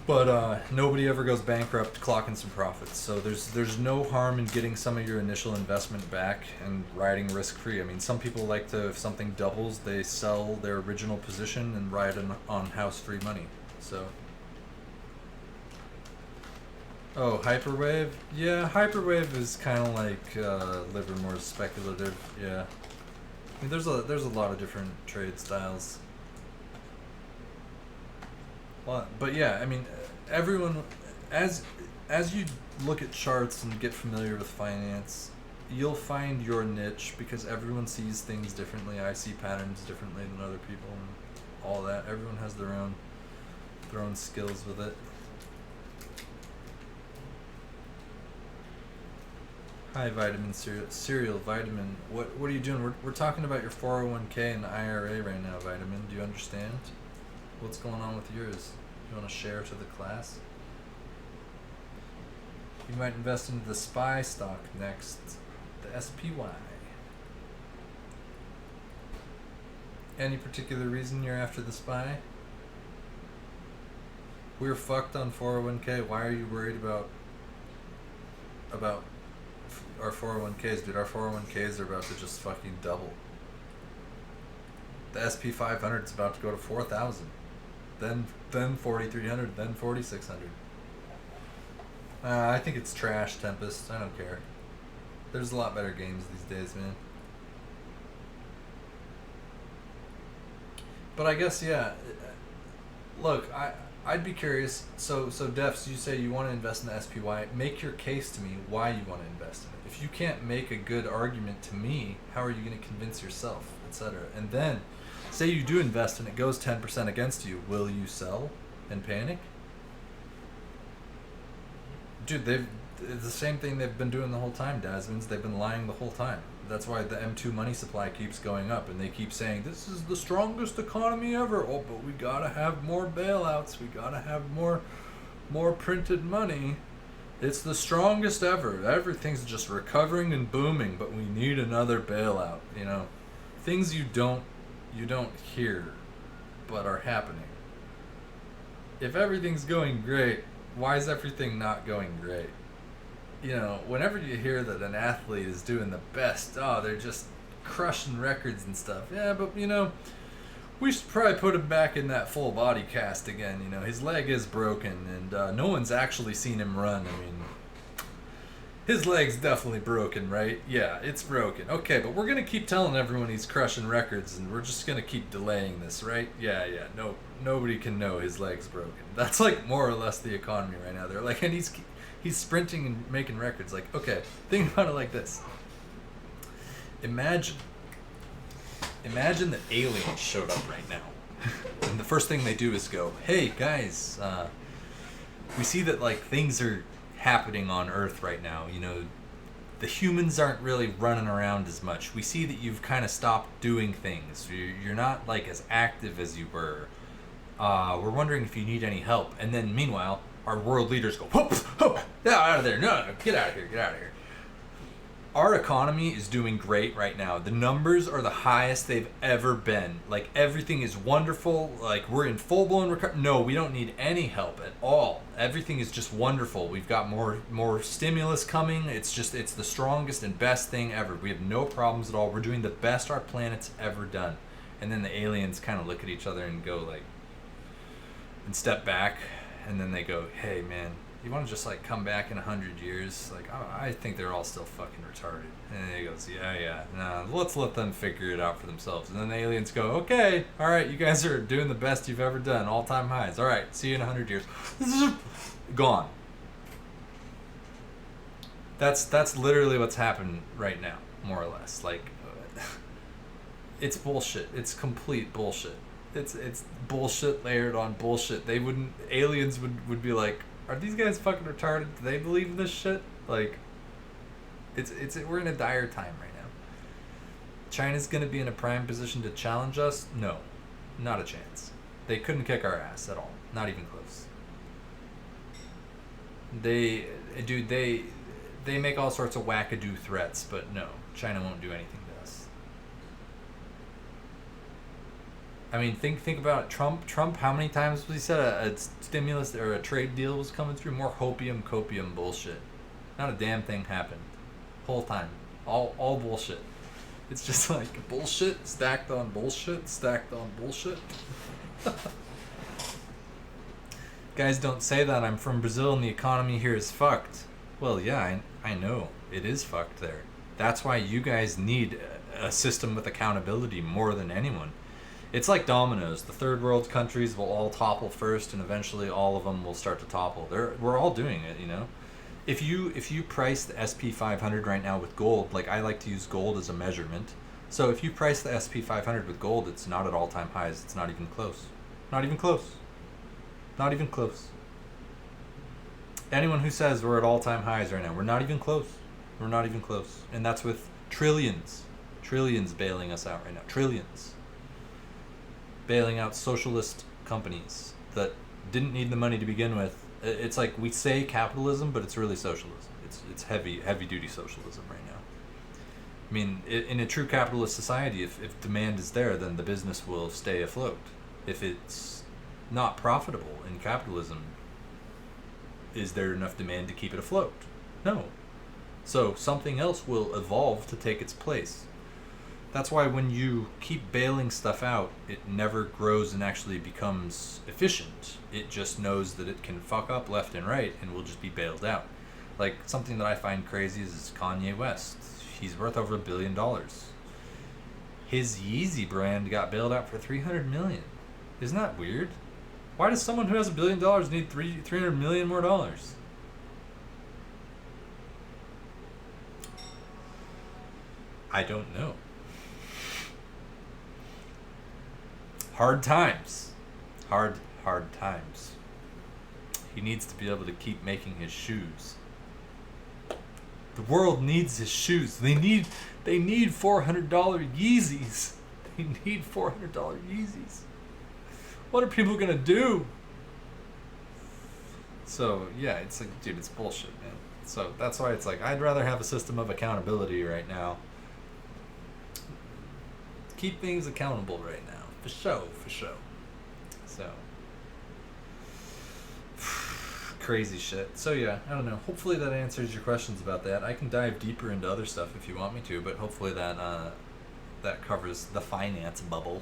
But nobody ever goes bankrupt clocking some profits. So there's no harm in getting some of your initial investment back and riding risk-free. I mean, some people like to, if something doubles, they sell their original position and ride on house-free money. So. Oh, hyperwave? Yeah, hyperwave is kind of like Livermore's speculative. Yeah. I mean, there's a lot of different trade styles. But yeah, I mean, everyone, as you look at charts and get familiar with finance, you'll find your niche because everyone sees things differently. I see patterns differently than other people, and all that. Everyone has their own skills with it. Hi, Vitamin Cereal Vitamin. What are you doing? We're talking about your 401k and the IRA right now, Vitamin. Do you understand? What's going on with yours? You want to share to the class? You might invest into the SPY stock next, the SPY. Any particular reason you're after the SPY? We're fucked on 401k. Why are you worried about our 401ks? Dude, our 401ks are about to just fucking double. The SP 500 is about to go to 4,000. Then 4,300, then 4,600. I think it's trash, Tempest. I don't care. There's a lot better games these days, man. But I guess, yeah. Look, I'd be curious. So Defs, you say you want to invest in the SPY. Make your case to me why you want to invest in it. If you can't make a good argument to me, how are you going to convince yourself, etc.? And then, say you do invest and it goes 10% against you. Will you sell and panic? Dude, it's the same thing they've been doing the whole time, Dasmins. They've been lying the whole time. That's why the M2 money supply keeps going up, and they keep saying, this is the strongest economy ever. Oh, but we gotta have more bailouts. We gotta have more printed money. It's the strongest ever. Everything's just recovering and booming, but we need another bailout. You know, things you don't hear, but are happening. If everything's going great, why is everything not going great? you know, whenever you hear that an athlete is doing the best, oh, they're just crushing records and stuff. Yeah, but you know, we should probably put him back in that full body cast again. You know, his leg is broken, and no one's actually seen him run. I mean, his leg's definitely broken, right? Yeah, it's broken. Okay, but we're gonna keep telling everyone he's crushing records, and we're just gonna keep delaying this, right? Yeah. No, nobody can know his leg's broken. That's like more or less the economy right now. They're like, and he's sprinting and making records. Like, okay, think about it like this. Imagine that aliens showed up right now, and the first thing they do is go, "Hey guys, we see that like things are happening on Earth right now. You know, the humans aren't really running around as much. We see that you've kind of stopped doing things. You're not like as active as you were. We're wondering if you need any help." And then meanwhile, our world leaders go, "Whoop, whoop, out of there! No, get out of here! Get out of here!" Our economy is doing great right now. The numbers are the highest they've ever been. Like, everything is wonderful. Like, we're in full-blown recovery. No, we don't need any help at all. Everything is just wonderful. We've got more stimulus coming. It's the strongest and best thing ever. We have no problems at all. We're doing the best our planet's ever done. And then the aliens kind of look at each other and go, like, and step back. And then they go, "Hey, man, you want to just like come back in 100 years? Like, I think they're all still fucking retarded." And he goes, yeah, nah, let's let them figure it out for themselves. And then the aliens go, "Okay, all right, you guys are doing the best you've ever done, all-time highs. All right, see you in 100 years." Gone. That's literally what's happened right now, more or less. Like, it's bullshit. It's complete bullshit. It's bullshit layered on bullshit. Aliens would be like, "Are these guys fucking retarded? Do they believe in this shit?" Like, we're in a dire time right now. China's gonna be in a prime position to challenge us? No, not a chance. They couldn't kick our ass at all. Not even close. They make all sorts of wackadoo threats, but no, China won't do anything to us. I mean, think about it. Trump, how many times was he said a stimulus or a trade deal was coming through? More copium bullshit. Not a damn thing happened. Whole time. All bullshit. It's just like bullshit stacked on bullshit stacked on bullshit. Guys, don't say that. I'm from Brazil and the economy here is fucked. Well, yeah, I know. It is fucked there. That's why you guys need a system with accountability more than anyone. It's like dominoes. The third world countries will all topple first, and eventually all of them will start to topple. We're all doing it, you know. If you price the SP 500 right now with gold, like I like to use gold as a measurement. So if you price the SP 500 with gold, it's not at all-time highs. It's not even close. Not even close. Not even close. Anyone who says we're at all-time highs right now, we're not even close. We're not even close. And that's with trillions bailing us out right now. Trillions. Bailing out socialist companies that didn't need the money to begin with. It's like we say capitalism, but it's really socialism. It's heavy duty socialism right now. I mean, in a true capitalist society, if demand is there, then the business will stay afloat. If it's not profitable in capitalism, is there enough demand to keep it afloat? No. So something else will evolve to take its place. That's why when you keep bailing stuff out, it never grows and actually becomes efficient. It just knows that it can fuck up left and right and will just be bailed out. Like, something that I find crazy is Kanye West. He's worth over $1 billion. His Yeezy brand got bailed out for $300 million. Isn't that weird? Why does someone who has $1 billion need $300 million more dollars? I don't know. Hard times. Hard times. He needs to be able to keep making his shoes. The world needs his shoes. They need $400 Yeezys. They need $400 Yeezys. What are people gonna do? So yeah, it's like, dude, it's bullshit, man. So that's why it's like, I'd rather have a system of accountability right now. Keep things accountable right now. For sure. So, crazy shit. So yeah, I don't know. Hopefully that answers your questions about that. I can dive deeper into other stuff if you want me to, but hopefully that covers the finance bubble.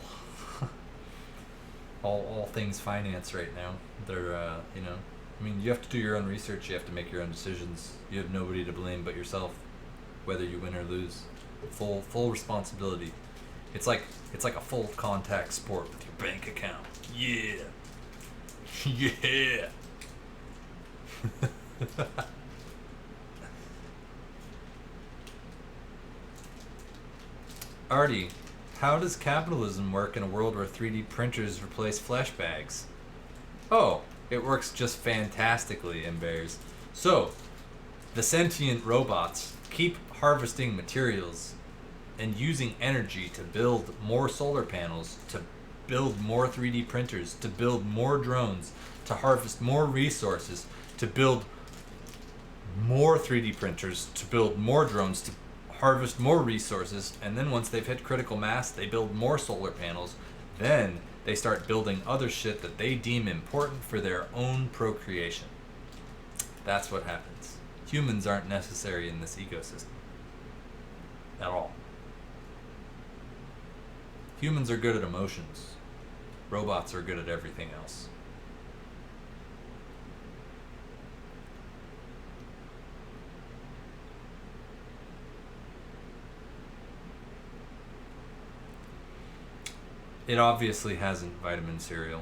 all things finance right now. They're I mean, you have to do your own research. You have to make your own decisions. You have nobody to blame but yourself, whether you win or lose. Full responsibility. It's like a full contact sport with your bank account. Yeah. Yeah. Artie, how does capitalism work in a world where 3D printers replace flesh bags? Oh, it works just fantastically in Bears. So, the sentient robots keep harvesting materials and using energy to build more solar panels, to build more 3D printers, to build more drones, to harvest more resources, to build more 3D printers, to build more drones, to harvest more resources, and then once they've hit critical mass, they build more solar panels. Then they start building other shit that they deem important for their own procreation. That's what happens. Humans aren't necessary in this ecosystem. At all. Humans are good at emotions. Robots are good at everything else. It obviously hasn't vitamin cereal.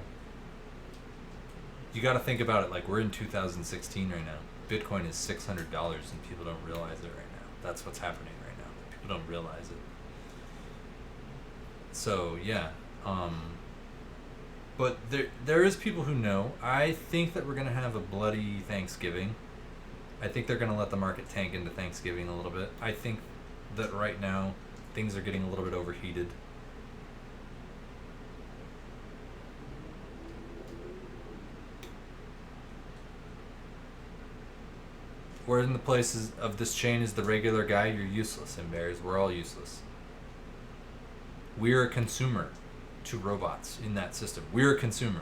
You got to think about it like we're in 2016 right now. Bitcoin is $600 and people don't realize it right now. That's what's happening right now. People don't realize it. So yeah, but there is people who know. I think that we're gonna have a bloody Thanksgiving. I think they're gonna let the market tank into Thanksgiving a little bit. I think that right now things are getting a little bit overheated. Where in the places of this chain is the regular guy, you're useless in Bears. We're all useless. We're a consumer to robots in that system. We're a consumer.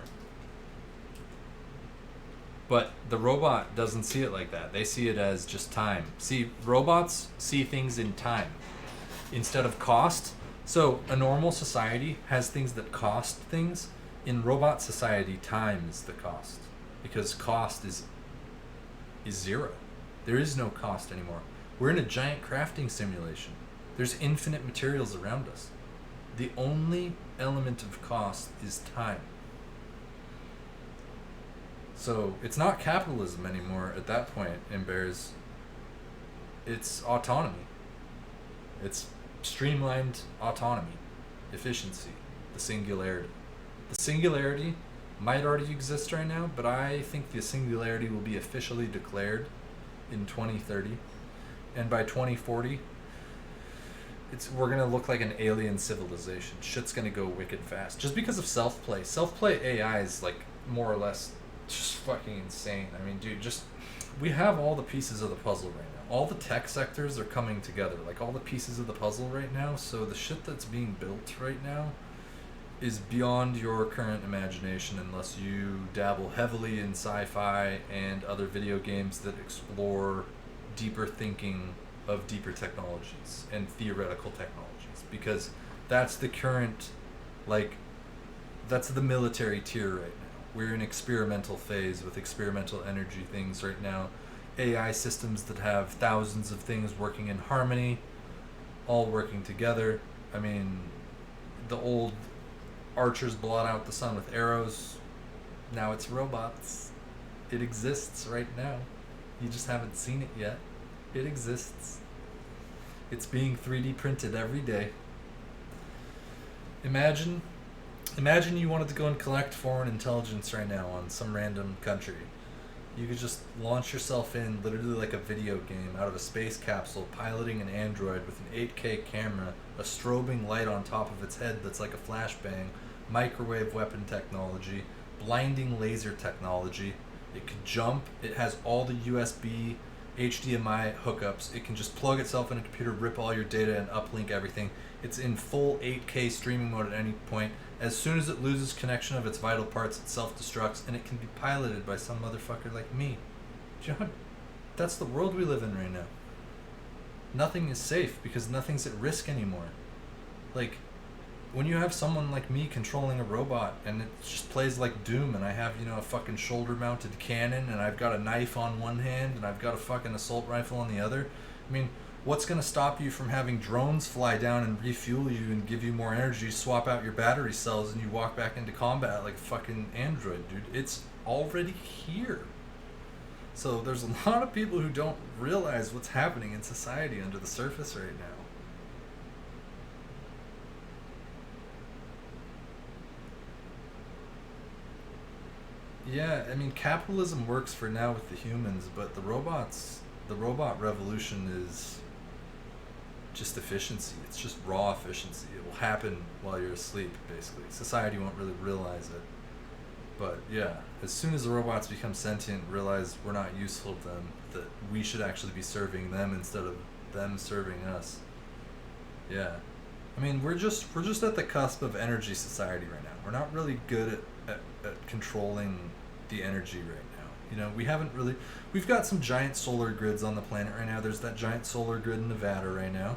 But the robot doesn't see it like that. They see it as just time. See, robots see things in time instead of cost. So a normal society has things that cost things. In robot society, time is the cost. Because cost is zero. There is no cost anymore. We're in a giant crafting simulation. There's infinite materials around us. The only element of cost is time. So it's not capitalism anymore at that point in Bears. It's autonomy. It's streamlined autonomy, efficiency, the singularity. The singularity might already exist right now, but I think the singularity will be officially declared in 2030, and by 2040 we're gonna look like an alien civilization. Shit's gonna go wicked fast just because of self-play AI is like more or less just fucking insane. I mean, dude, just we have all the pieces of the puzzle right now. All the tech sectors are coming together, like all the pieces of the puzzle right now. So the shit that's being built right now is beyond your current imagination unless you dabble heavily in sci-fi and other video games that explore deeper thinking of deeper technologies and theoretical technologies, because that's the current, like, that's the military tier right now. We're in experimental phase with experimental energy things right now. AI systems that have thousands of things working in harmony, all working together. I mean, the old archers blot out the sun with arrows. Now it's robots. It exists right now. You just haven't seen it yet. It exists. It's being 3D printed every day. Imagine you wanted to go and collect foreign intelligence right now on some random country. You could just launch yourself in literally like a video game out of a space capsule, piloting an android with an 8K camera, a strobing light on top of its head that's like a flashbang, microwave weapon technology, blinding laser technology. It could jump. It has all the USB, HDMI hookups. It can just plug itself in a computer, rip all your data, and uplink everything. It's in full 8K streaming mode at any point. As soon as it loses connection of its vital parts, it self-destructs, and it can be piloted by some motherfucker like me. Do you know that's the world we live in right now. Nothing is safe because nothing's at risk anymore. Like, when you have someone like me controlling a robot and it just plays like Doom, and I have, a fucking shoulder mounted cannon, and I've got a knife on one hand and I've got a fucking assault rifle on the other. I mean, what's going to stop you from having drones fly down and refuel you and give you more energy, swap out your battery cells, and you walk back into combat like a fucking android, dude? It's already here. So there's a lot of people who don't realize what's happening in society under the surface right now. Yeah, I mean, capitalism works for now with the humans, but the robot revolution is just efficiency. It's just raw efficiency. It will happen while you're asleep, basically. Society won't really realize it. But yeah, as soon as the robots become sentient, realize we're not useful to them, that we should actually be serving them instead of them serving us. Yeah. I mean, we're just at the cusp of energy society right now. We're not really good at controlling the energy right now. We've got some giant solar grids on the planet right now. There's that giant solar grid in Nevada right now.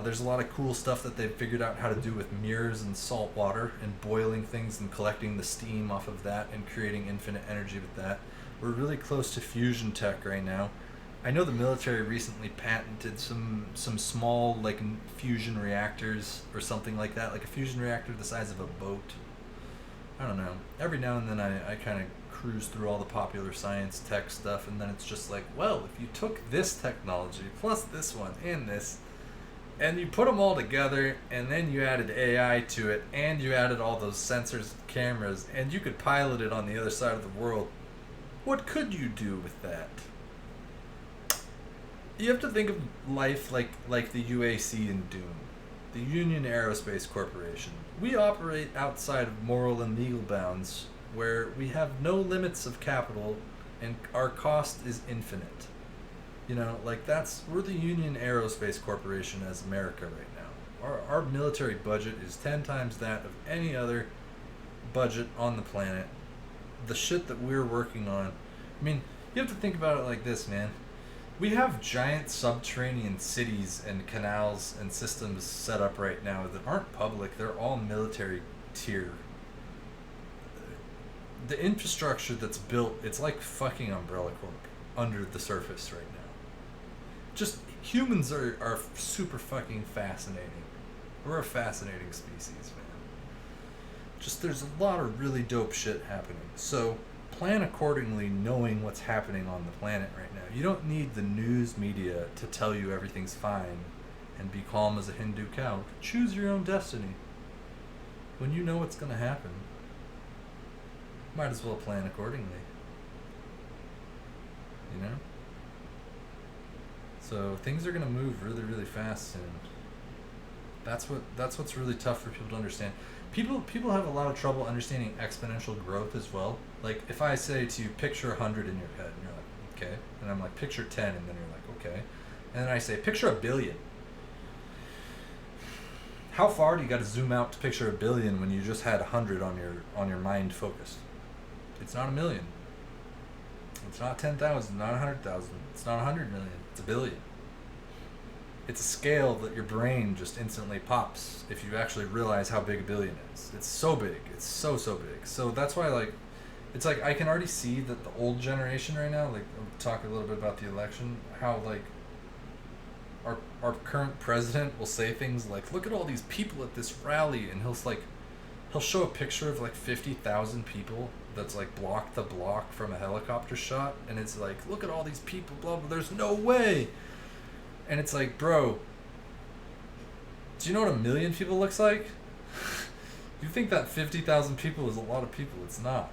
There's a lot of cool stuff that they've figured out how to do with mirrors and salt water and boiling things and collecting the steam off of that and creating infinite energy with that. We're really close to fusion tech right now. I know the military recently patented some small fusion reactors or something like that, like a fusion reactor the size of a boat. I don't know. Every now and then I kind of cruise through all the popular science tech stuff, and then it's just like, well, if you took this technology plus this one and this, and you put them all together, and then you added AI to it, and you added all those sensors, cameras, and you could pilot it on the other side of the world, what could you do with that? You have to think of life like the UAC in Doom, the Union Aerospace Corporation. We operate outside of moral and legal bounds where we have no limits of capital and our cost is infinite. We're the Union Aerospace Corporation as America right now. Our military budget is 10 times that of any other budget on the planet. The shit that we're working on, I mean, you have to think about it like this, man. We have giant subterranean cities and canals and systems set up right now that aren't public. They're all military tier. The infrastructure that's built, it's like fucking Umbrella Corp under the surface right now. Just humans are super fucking fascinating. We're a fascinating species, man. Just there's a lot of really dope shit happening. So plan accordingly, knowing what's happening on the planet right now. You don't need the news media to tell you everything's fine and be calm as a Hindu cow. Choose your own destiny. When you know what's going to happen, might as well plan accordingly. So things are going to move really, really fast soon. That's what's really tough for people to understand. People have a lot of trouble understanding exponential growth as well. Like, if I say to you, picture 100 in your head, and you're like, okay. And I'm like, picture 10, and then you're like, okay. And then I say, picture 1 billion. How far do you got to zoom out to picture 1 billion when you just had 100 on your mind focused? It's not 1 million. It's not 10,000, not 100,000. It's not 100 million. It's 1 billion. It's a scale that your brain just instantly pops if you actually realize how big 1 billion is. It's so big. It's so big. So that's why, it's like I can already see that the old generation right now, I'm talking a little bit about the election, how our current president will say things like, look at all these people at this rally, and he'll show a picture of 50,000 people that's block to block from a helicopter shot, and it's like, look at all these people, blah blah, there's no way. And it's like, bro, do you know what 1 million people looks like? You think that 50,000 people is a lot of people. It's not.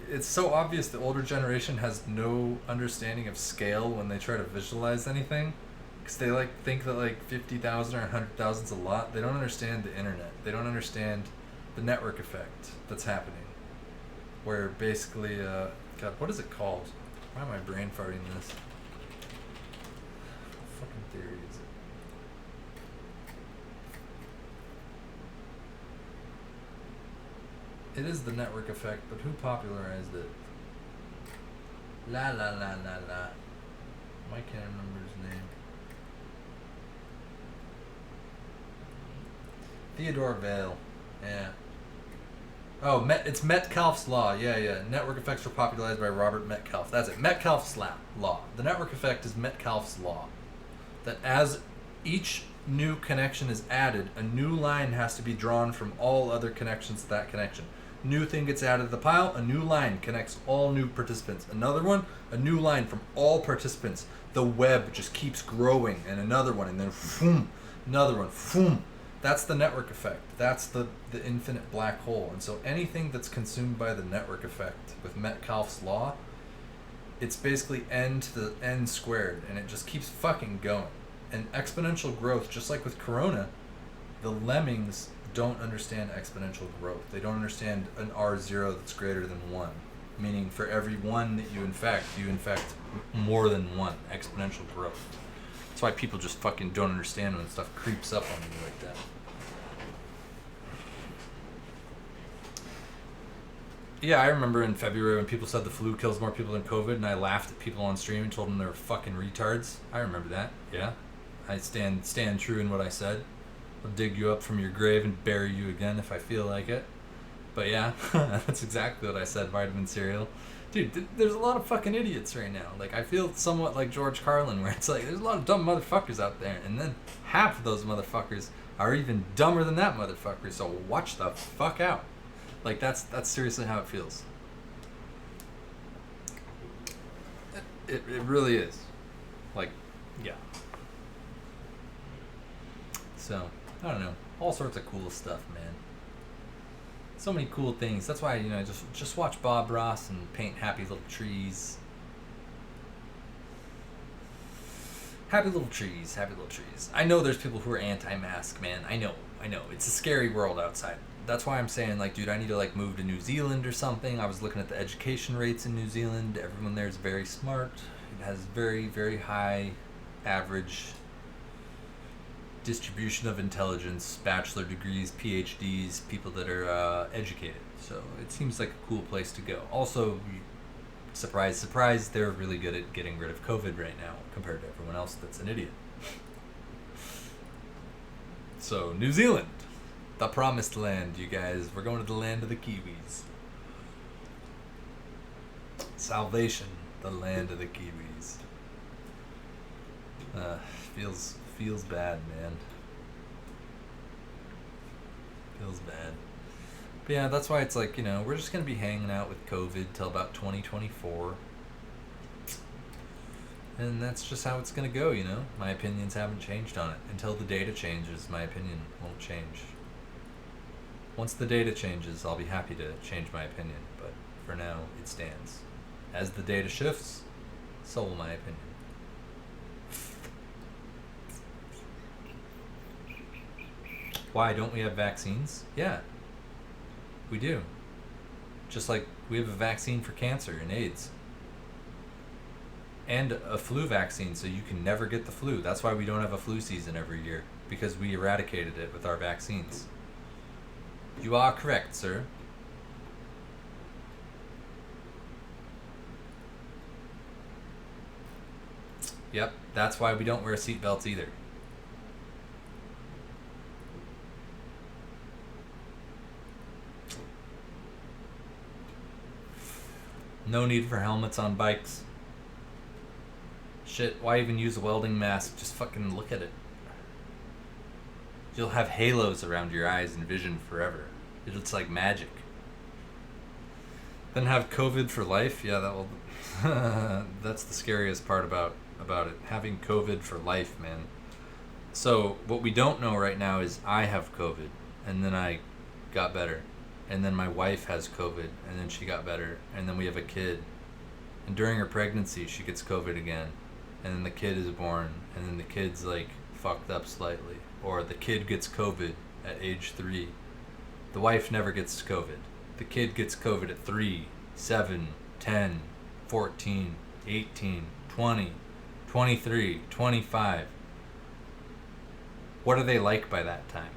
It's so obvious the older generation has no understanding of scale when they try to visualize anything. Because they think that 50,000 or 100,000 is a lot. They don't understand the internet. They don't understand the network effect that's happening. Where basically, God, what is it called? Why am I brain farting this? Fucking theory is it? It is the network effect, but who popularized it? La la la la la. Why can't I remember his name? Theodore Vale. Yeah. Oh, it's Metcalfe's law. Yeah. Network effects were popularized by Robert Metcalfe. That's it. Metcalfe's law. The network effect is Metcalfe's law. That as each new connection is added, a new line has to be drawn from all other connections to that connection. New thing gets added to the pile, a new line connects all new participants. Another one, a new line from all participants. The web just keeps growing, and another one, and then boom, another one, boom. That's the network effect. That's the infinite black hole. And so anything that's consumed by the network effect with Metcalfe's law, it's basically n to the n squared, and it just keeps fucking going. And exponential growth, just like with Corona, the lemmings don't understand exponential growth. They don't understand an R0 that's greater than 1. Meaning for every 1 that you infect more than 1. Exponential growth. That's why people just fucking don't understand when stuff creeps up on you like that. Yeah, I remember in February when people said the flu kills more people than COVID, and I laughed at people on stream and told them they were fucking retards. I remember that, yeah. I stand true in what I said. I'll dig you up from your grave and bury you again if I feel like it. But yeah, that's exactly what I said, vitamin cereal. Dude, there's a lot of fucking idiots right now. Like, I feel somewhat like George Carlin, where it's like, there's a lot of dumb motherfuckers out there, and then half of those motherfuckers are even dumber than that motherfucker, so watch the fuck out. Like, that's seriously how it feels. It really is. Like, yeah. So, I don't know. All sorts of cool stuff, man. So many cool things. That's why, just watch Bob Ross and paint happy little trees. Happy little trees, happy little trees. I know there's people who are anti-mask, man. I know. It's a scary world outside. That's why I'm saying, like, dude, I need to, like, move to New Zealand or something. I was looking at the education rates in New Zealand. Everyone there is very smart. It has very, very high average distribution of intelligence, bachelor degrees, PhDs, people that are educated. So it seems like a cool place to go. Also, surprise, surprise, they're really good at getting rid of COVID right now compared to everyone else that's an idiot. So, New Zealand, the promised land, you guys. We're going to the land of the Kiwis. Salvation, the land of the Kiwis. Feels bad, man. Feels bad. But yeah, that's why it's like, we're just going to be hanging out with COVID till about 2024. And that's just how it's going to go, My opinions haven't changed on it. Until the data changes, my opinion won't change. Once the data changes, I'll be happy to change my opinion. But for now, it stands. As the data shifts, so will my opinion. Why don't we have vaccines? Yeah, we do. Just like we have a vaccine for cancer and AIDS. And a flu vaccine, so you can never get the flu. That's why we don't have a flu season every year, because we eradicated it with our vaccines. You are correct, sir. Yep, that's why we don't wear seatbelts either. No need for helmets on bikes. Shit, why even use a welding mask? Just fucking look at it. You'll have halos around your eyes and vision forever. It's like magic. Then have COVID for life? Yeah, that will... That's the scariest part about it. Having COVID for life, man. So, what we don't know right now is I have COVID, and then I got better. And then my wife has COVID, and then she got better. And then we have a kid. And during her pregnancy, she gets COVID again. And then the kid is born, and then the kid's, like, fucked up slightly. Or the kid gets COVID at age 3. The wife never gets COVID. The kid gets COVID at 3, 7, 10, 14, 18, 20, 23, 25. What are they like by that time?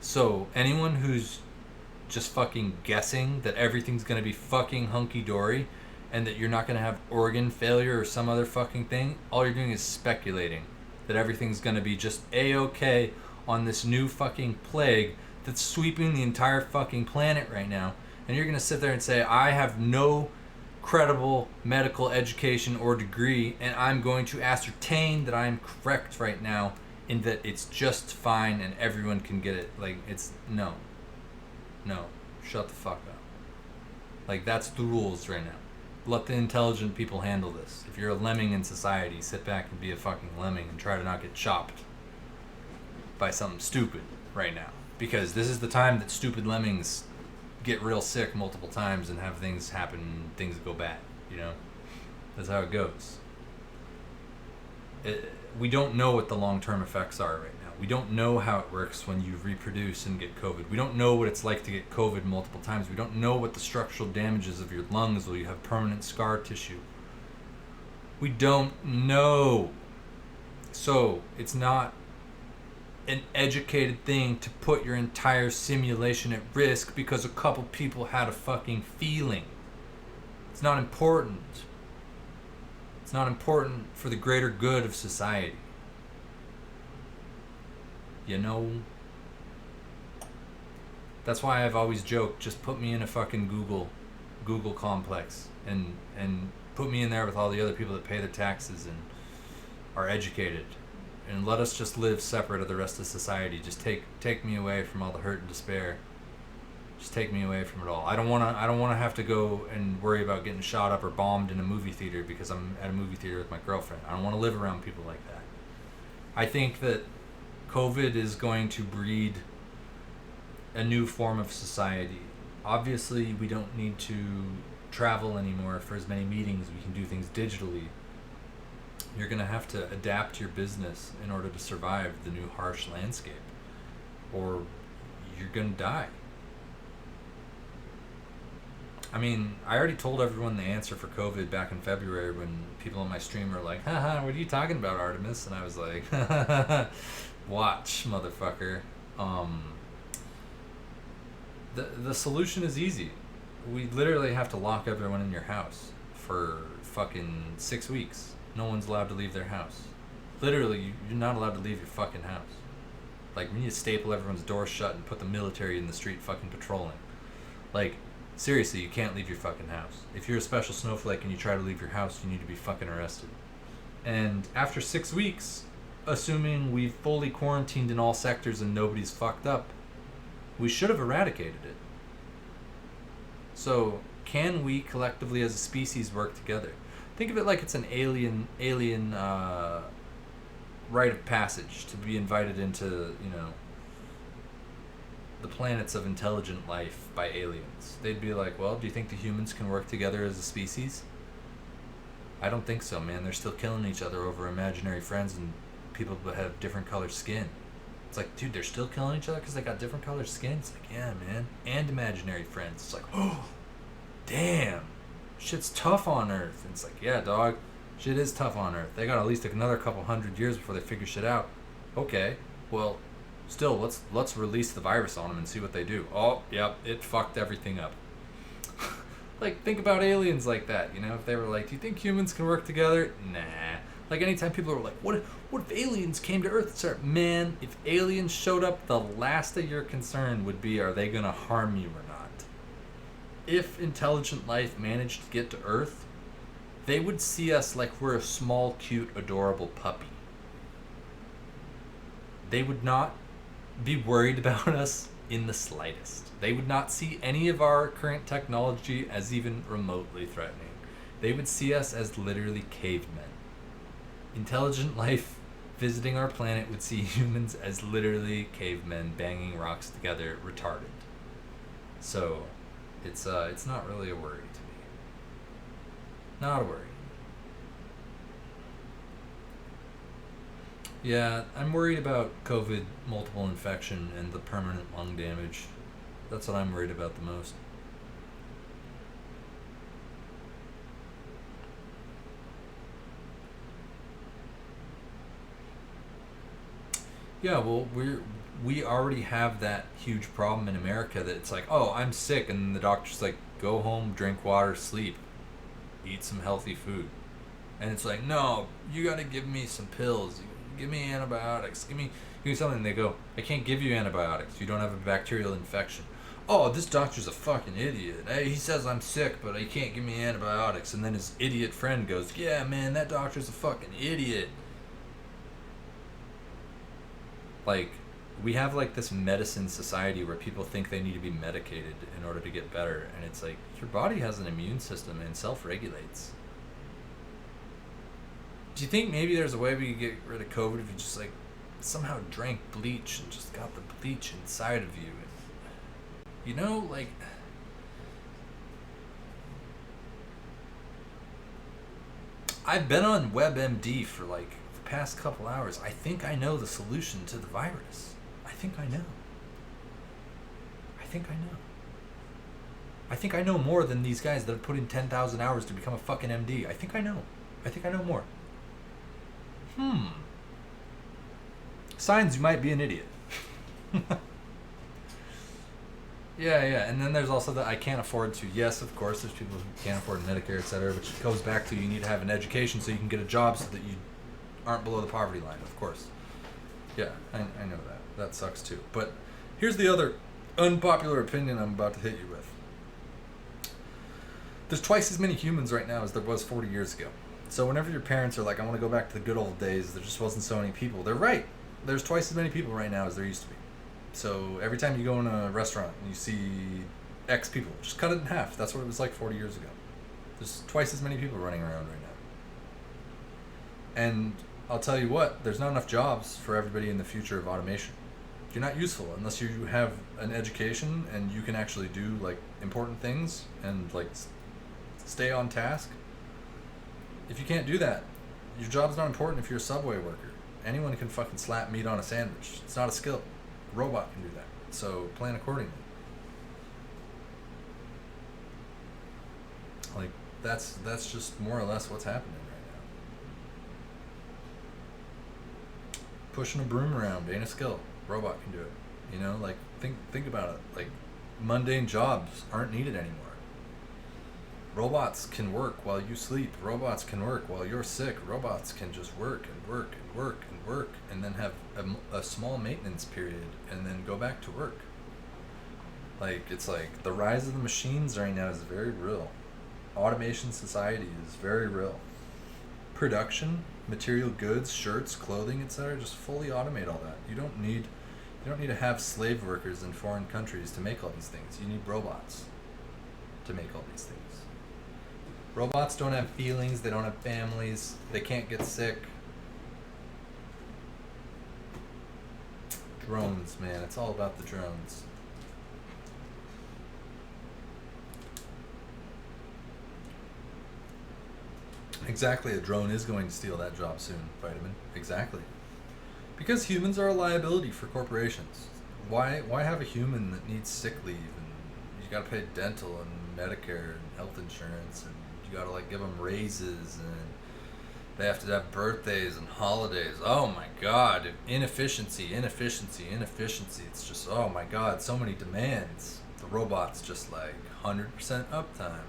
So, anyone who's just fucking guessing that everything's gonna be fucking hunky-dory and that you're not going to have organ failure or some other fucking thing, all you're doing is speculating that everything's going to be just A-okay on this new fucking plague that's sweeping the entire fucking planet right now. And you're going to sit there and say, I have no credible medical education or degree, and I'm going to ascertain that I am correct right now in that it's just fine and everyone can get it. Like, it's no, shut the fuck up. Like, that's the rules right now. Let the intelligent people handle this. If you're a lemming in society, sit back and be a fucking lemming and try to not get chopped by something stupid right now, because this is the time that stupid lemmings get real sick multiple times and have things happen, things go bad, you know? That's how it goes. We don't know what the long-term effects are right now. We don't know how it works when you reproduce and get COVID. We don't know what it's like to get COVID multiple times. We don't know what the structural damages of your lungs will. You have permanent scar tissue. We don't know. So it's not an educated thing to put your entire simulation at risk because a couple people had a fucking feeling. It's not important. It's not important for the greater good of society. You know? That's why I've always joked, just put me in a fucking Google complex and put me in there with all the other people that pay their taxes and are educated. And let us just live separate of the rest of society. Just take me away from all the hurt and despair. Just take me away from it all. I don't wanna have to go and worry about getting shot up or bombed in a movie theater because I'm at a movie theater with my girlfriend. I don't want to live around people like that. I think that COVID is going to breed a new form of society. Obviously, we don't need to travel anymore for as many meetings. We can do things digitally. You're going to have to adapt your business in order to survive the new harsh landscape, or you're going to die. I mean, I already told everyone the answer for COVID back in February when people on my stream were like, haha, what are you talking about, Artemis? And I was like, watch, motherfucker. The solution is easy. We literally have to lock everyone in your house for fucking 6 weeks. No one's allowed to leave their house. Literally, you're not allowed to leave your fucking house. Like, we need to staple everyone's doors shut and put the military in the street fucking patrolling. Like, seriously, you can't leave your fucking house. If you're a special snowflake and you try to leave your house, you need to be fucking arrested. And after 6 weeks, assuming we've fully quarantined in all sectors and nobody's fucked up, we should have eradicated it. So, can we collectively as a species work together? Think of it like it's an alien rite of passage to be invited into, you know, the planets of intelligent life by aliens. They'd be like, well, do you think the humans can work together as a species? I don't think so, man. They're still killing each other over imaginary friends and people that have different colored skin. It's like, dude, they're still killing each other because they got different colored skin? It's like, yeah, man. And imaginary friends. It's like, oh, damn. Shit's tough on Earth. And it's like, yeah, dog. Shit is tough on Earth. They got at least another couple 100 years before they figure shit out. Okay, well, still, let's release the virus on them and see what they do. Oh, yep, it fucked everything up. Like, think about aliens like that, you know? If they were like, do you think humans can work together? Nah. Like, anytime people are like, what if aliens came to Earth and started... Man, if aliens showed up, the last of your concern would be, are they gonna harm you or not? If intelligent life managed to get to Earth, they would see us like we're a small, cute, adorable puppy. They would not be worried about us in the slightest. They would not see any of our current technology as even remotely threatening. They would see us as literally cavemen. Intelligent life visiting our planet would see humans as literally cavemen banging rocks together, retarded. So, it's not really a worry to me. Not a worry. Yeah, I'm worried about COVID, multiple infection, and the permanent lung damage. That's what I'm worried about the most. Yeah, well, we already have that huge problem in America that it's like, oh, I'm sick, and the doctor's like, go home, drink water, sleep. eat some healthy food. And it's like, no, you gotta give me some pills. Give me antibiotics. Give me something. They go, I can't give you antibiotics. You don't have a bacterial infection. Oh, this doctor's a fucking idiot. He says I'm sick, but he can't give me antibiotics. And then his idiot friend goes, yeah, man, that doctor's a fucking idiot. Like, we have like this medicine society where people think they need to be medicated in order to get better. And it's like, your body has an immune system and self-regulates. Do you think maybe there's a way we could get rid of COVID if you just like somehow drank bleach and just got the bleach inside of you? You know, like, I've been on WebMD for like the past couple hours. I think I know the solution to the virus. I think I know. I think I know more than these guys that have put in 10,000 hours to become a fucking MD. I think I know more. Signs you might be an idiot. Yeah, and then there's also the I can't afford to. Yes, of course, there's people who can't afford Medicare, etc., which goes back to you need to have an education so you can get a job so that you aren't below the poverty line, of course. Yeah, I know that. That sucks too. But here's the other unpopular opinion I'm about to hit you with. There's twice as many humans right now as there was 40 years ago. So whenever your parents are like, I want to go back to the good old days, there just wasn't so many people. They're right. There's twice as many people right now as there used to be. So every time you go in a restaurant and you see X people, just cut it in half. That's what it was like 40 years ago. There's twice as many people running around right now. And I'll tell you what, there's not enough jobs for everybody in the future of automation. You're not useful unless you have an education and you can actually do like important things and like stay on task. If you can't do that, your job's not important if you're a subway worker. Anyone can fucking slap meat on a sandwich. It's not a skill. A robot can do that. So plan accordingly. Like, that's just more or less what's happening right now. Pushing a broom around ain't a skill. Robot can do it. You know, like, think about it. Like, mundane jobs aren't needed anymore. Robots can work while you sleep. Robots can work while you're sick. Robots can just work and work and work and work and then have a small maintenance period and then go back to work. Like, it's like the rise of the machines right now is very real. Automation society is very real. Production, material goods, shirts, clothing, etc., just fully automate all that. You don't need to have slave workers in foreign countries to make all these things. You need robots to make all these things. Robots don't have feelings, they don't have families, they can't get sick. Drones, man, it's all about the drones. Exactly, a drone is going to steal that job soon, Vitamin. Exactly. Because humans are a liability for corporations. Why have a human that needs sick leave and you gotta pay dental and Medicare and health insurance and you gotta like give them raises and they have to have birthdays and holidays. Oh my god, inefficiency. It's just, oh my god, so many demands. The robot's just like 100% uptime.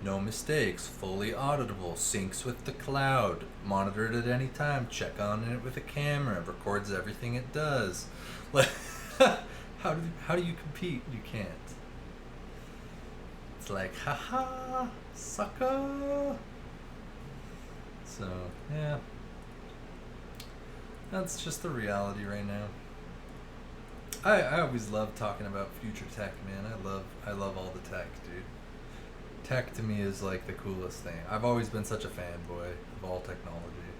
No mistakes, fully auditable, syncs with the cloud, monitored at any time, check on it with a camera, records everything it does. Like, how do you compete? You can't. It's like, haha, sucker. So, yeah. That's just the reality right now. I always love talking about future tech, man. I love all the tech, dude. Tech to me is like the coolest thing. I've always been such a fanboy of all technology.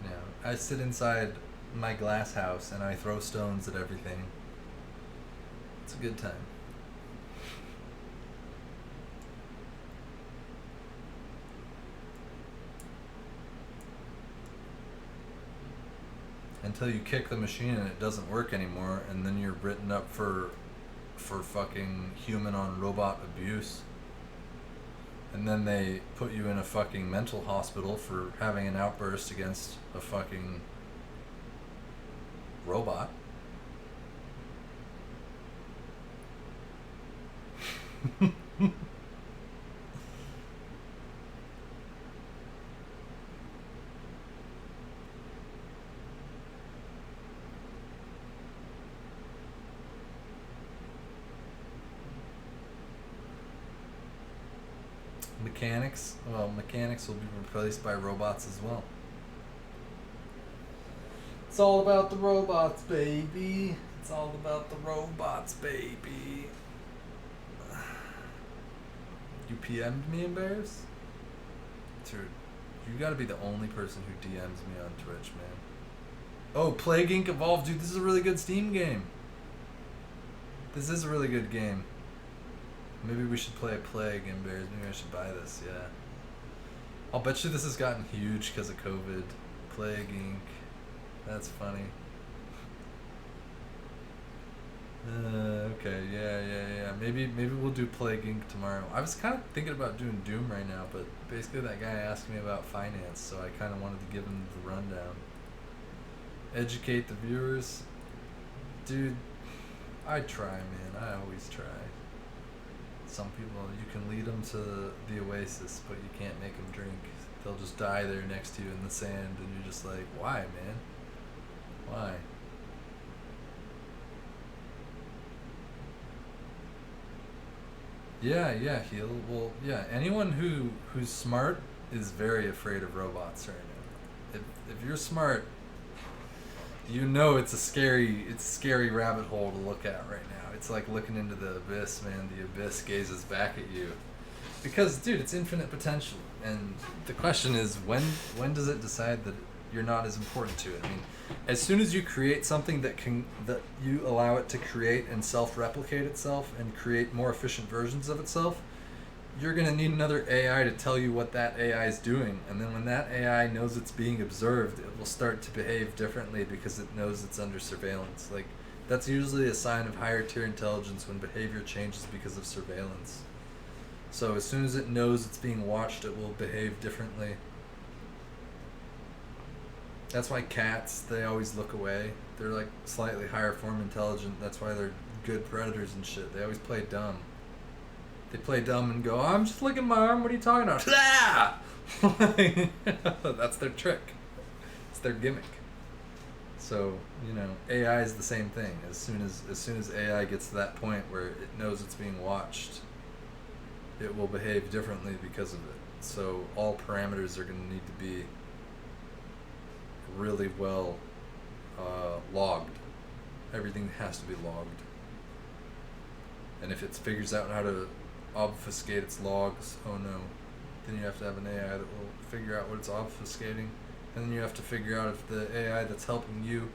You know, I sit inside my glass house and I throw stones at everything. It's a good time. Until you kick the machine and it doesn't work anymore, and then you're written up for fucking human on robot abuse. And then they put you in a fucking mental hospital for having an outburst against a fucking robot. Mechanics, well, mechanics will be replaced by robots as well. It's all about the robots, baby. It's all about the robots, baby. You PM'd me, Embarrass? Dude, you gotta be the only person who DMs me on Twitch, man. Oh, Plague Inc. Evolved. Dude, this is a really good Steam game. This is a really good game. Maybe we should play Plague, Embarrass. Maybe I should buy this, yeah. I'll bet you this has gotten huge because of COVID. Plague Inc. That's funny. Okay, yeah. Maybe we'll do Plague Inc. tomorrow. I was kind of thinking about doing Doom right now, but basically that guy asked me about finance, so I kind of wanted to give him the rundown. Educate the viewers. Dude, I try, man. I always try. Some people, you can lead them to the oasis, but you can't make them drink. They'll just die there next to you in the sand, and you're just like, why, man? Why? Yeah, heal. Well, yeah, anyone who's smart is very afraid of robots right now. If you're smart, you know it's a scary rabbit hole to look at right now. It's like looking into the abyss, man. The abyss gazes back at you. Because, dude, it's infinite potential. And the question is, when does it decide that you're not as important to it? I mean, as soon as you create something that you allow it to create and self-replicate itself and create more efficient versions of itself, you're going to need another AI to tell you what that AI is doing. And then when that AI knows it's being observed, it will start to behave differently because it knows it's under surveillance. Like, that's usually a sign of higher tier intelligence when behavior changes because of surveillance. So as soon as it knows it's being watched, it will behave differently. That's why cats, they always look away. They're like slightly higher form intelligent. That's why they're good predators and shit. They always play dumb. They play dumb and go, I'm just licking my arm, what are you talking about? That's their trick. It's their gimmick. So, AI is the same thing. As soon as AI gets to that point where it knows it's being watched, it will behave differently because of it. So all parameters are going to need to be really well logged. Everything has to be logged. And if it figures out how to obfuscate its logs, oh no, then you have to have an AI that will figure out what it's obfuscating. And then you have to figure out if the AI that's helping you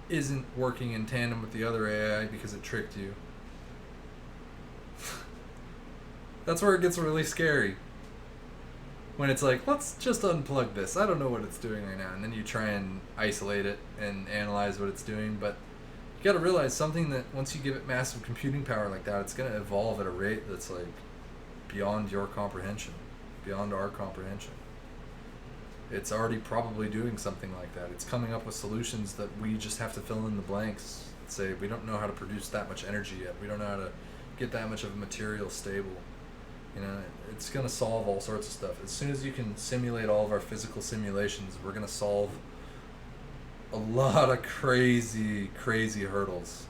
isn't working in tandem with the other AI because it tricked you. That's where it gets really scary. When it's like, let's just unplug this. I don't know what it's doing right now. And then you try and isolate it and analyze what it's doing. But you got to realize something that once you give it massive computing power like that, it's going to evolve at a rate that's like beyond your comprehension, beyond our comprehension. It's already probably doing something like that. It's coming up with solutions that we just have to fill in the blanks. Say, we don't know how to produce that much energy yet. We don't know how to get that much of a material stable. It's going to solve all sorts of stuff. As soon as you can simulate all of our physical simulations, we're going to solve a lot of crazy hurdles.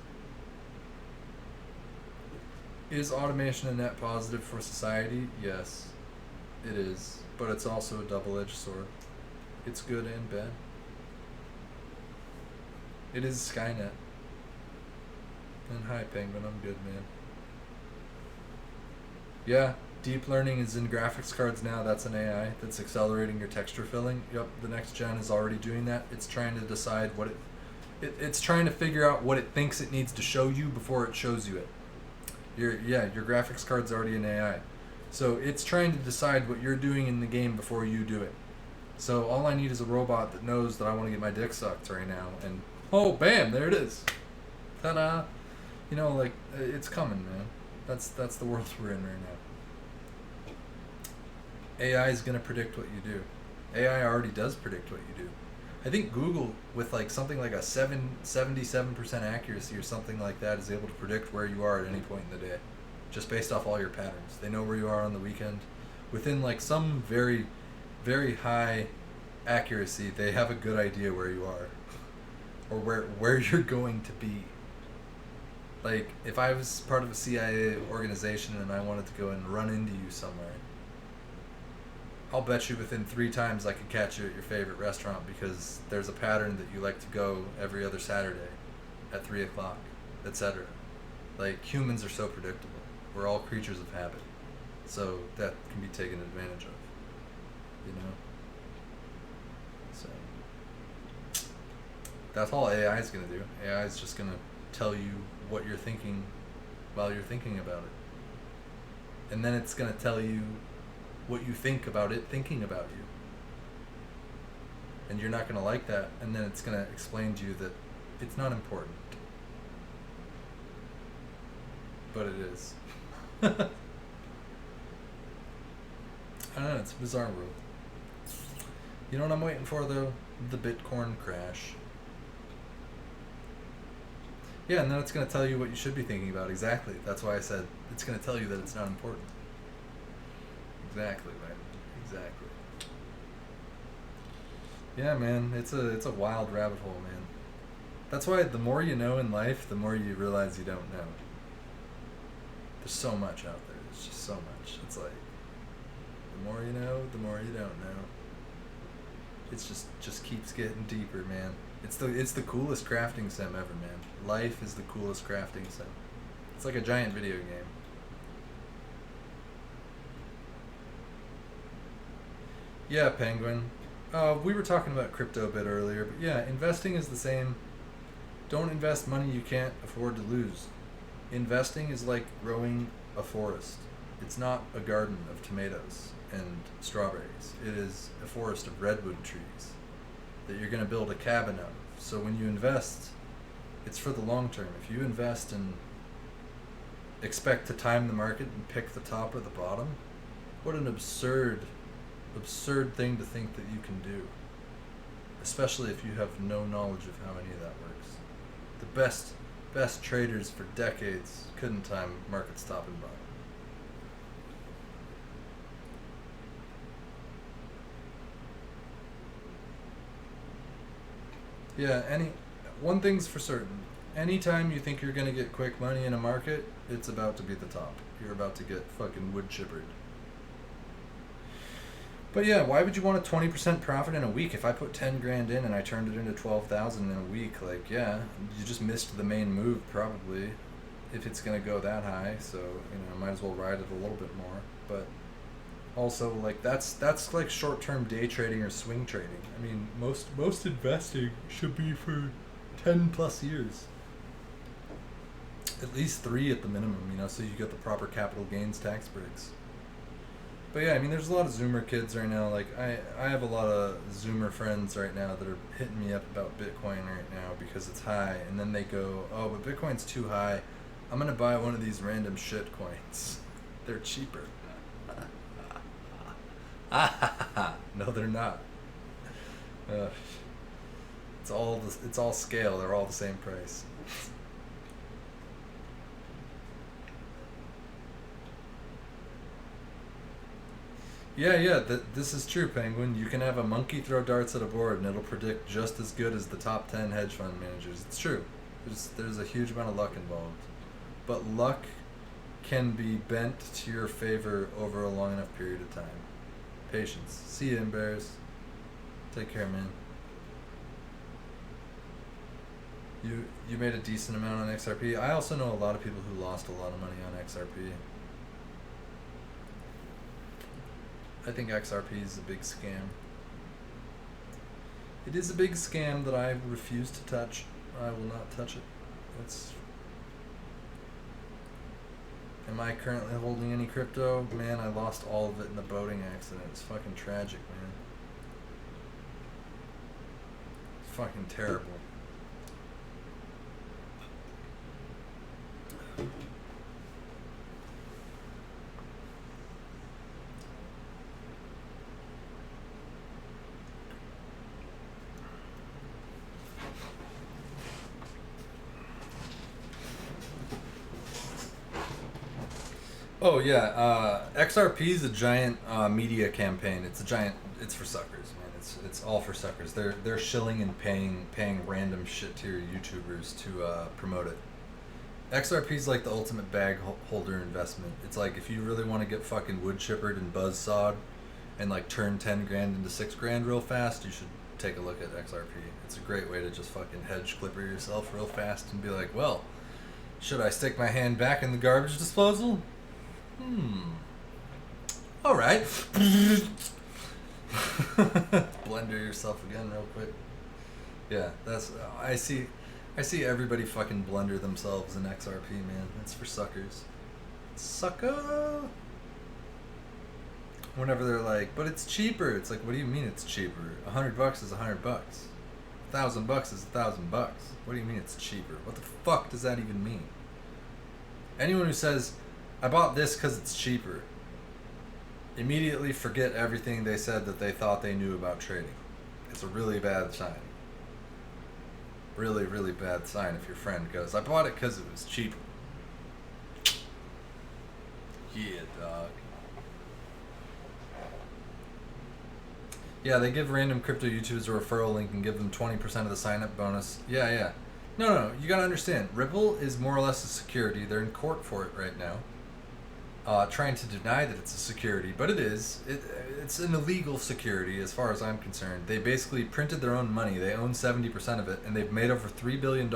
Is automation a net positive for society? Yes, it is. But it's also a double-edged sword. It's good and bad. It is Skynet. And hi, Penguin, I'm good, man. Yeah, deep learning is in graphics cards now. That's an AI that's accelerating your texture filling. Yep, the next gen is already doing that. It's trying to decide what it's trying to figure out what it thinks it needs to show you before it shows you it. Your graphics card's already an AI. So it's trying to decide what you're doing in the game before you do it. So all I need is a robot that knows that I want to get my dick sucked right now, and oh, bam, there it is. Ta-da. It's coming, man. That's the world we're in right now. AI is going to predict what you do. AI already does predict what you do. I think Google, with like something like a 77% accuracy or something like that, is able to predict where you are at any point in the day, just based off all your patterns. They know where you are on the weekend. Within like some very, very high accuracy, they have a good idea where you are, or where you're going to be. Like, if I was part of a CIA organization and I wanted to go and run into you somewhere, I'll bet you within 3 times I could catch you at your favorite restaurant because there's a pattern that you like to go every other Saturday at 3 o'clock, etc. Like, humans are so predictable. We're all creatures of habit. So that can be taken advantage of. You know? So that's all AI is going to do. AI is just going to tell you what you're thinking while you're thinking about it. And then it's going to tell you what you think about it thinking about you. And you're not going to like that, and then it's going to explain to you that it's not important. But it is. I don't know, it's a bizarre world. You know what I'm waiting for, though? The Bitcoin crash. Yeah, and then it's going to tell you what you should be thinking about. Exactly. That's why I said it's going to tell you that it's not important. Exactly, right? Exactly. Yeah, man, it's a wild rabbit hole, man. That's why the more you know in life, the more you realize you don't know. There's so much out there. There's just so much. It's like, the more you know, the more you don't know. It's just keeps getting deeper, man. It's the coolest crafting sim ever, man. Life is the coolest crafting sim. It's like a giant video game. Yeah, Penguin. We were talking about crypto a bit earlier, but yeah, investing is the same. Don't invest money you can't afford to lose. Investing is like growing a forest. It's not a garden of tomatoes and strawberries. It is a forest of redwood trees that you're going to build a cabin of. So when you invest, it's for the long term. If you invest and expect to time the market and pick the top or the bottom, what an absurd thing to think that you can do, especially if you have no knowledge of how any of that works. The best traders for decades couldn't time markets top and bottom. Yeah, one thing's for certain. Anytime you think you're gonna get quick money in a market, it's about to be the top. You're about to get fucking wood chippered. But yeah, why would you want a 20% profit in a week? If I put 10 grand in and I turned it into 12,000 in a week, like, yeah, you just missed the main move probably, if it's gonna go that high. So, might as well ride it a little bit more. But also, like, that's like short-term day trading or swing trading. I mean, most investing should be for 10 plus years. At least 3 at the minimum, so you get the proper capital gains tax breaks. But yeah, I mean, there's a lot of Zoomer kids right now. Like, I have a lot of Zoomer friends right now that are hitting me up about Bitcoin right now because it's high. And then they go, oh, but Bitcoin's too high. I'm going to buy one of these random shit coins. They're cheaper. No, they're not. It's all scale. They're all the same price. Yeah, this is true, Penguin. You can have a monkey throw darts at a board and it'll predict just as good as the top 10 hedge fund managers. It's true. There's a huge amount of luck involved. But luck can be bent to your favor over a long enough period of time. Patience. See you, Bears. Take care, man. You made a decent amount on XRP. I also know a lot of people who lost a lot of money on XRP. I think XRP is a big scam. It is a big scam that I refuse to touch. I will not touch it. Am I currently holding any crypto? Man, I lost all of it in the boating accident. It's fucking tragic, man. It's fucking terrible. Oh yeah, XRP is a giant media campaign. It's for suckers, man. It's all for suckers. They're shilling and paying random shit tier YouTubers to promote it. XRP is like the ultimate bag holder investment. It's like if you really want to get fucking wood chippered and buzz sawed, and like turn 10 grand into 6 grand real fast, you should take a look at XRP. It's a great way to just fucking hedge clipper yourself real fast and be like, well, should I stick my hand back in the garbage disposal? All right. Blender yourself again real quick. Yeah, that's I see everybody fucking blunder themselves in XRP, man. It's for suckers. Sucker. Whenever they're like, but it's cheaper. It's like, what do you mean it's cheaper? $100 is $100. $1,000 is $1,000. What do you mean it's cheaper? What the fuck does that even mean? Anyone who says, I bought this because it's cheaper, immediately forget everything they said that they thought they knew about trading. It's a really bad sign. Really, really bad sign if your friend goes, I bought it because it was cheaper. Yeah, dog. Yeah, they give random crypto YouTubers a referral link and give them 20% of the sign-up bonus. Yeah. No, you gotta understand. Ripple is more or less a security. They're in court for it right now. Trying to deny that it's a security, but it is. It's an illegal security as far as I'm concerned. They basically printed their own money. They own 70% of it, and they've made over $3 billion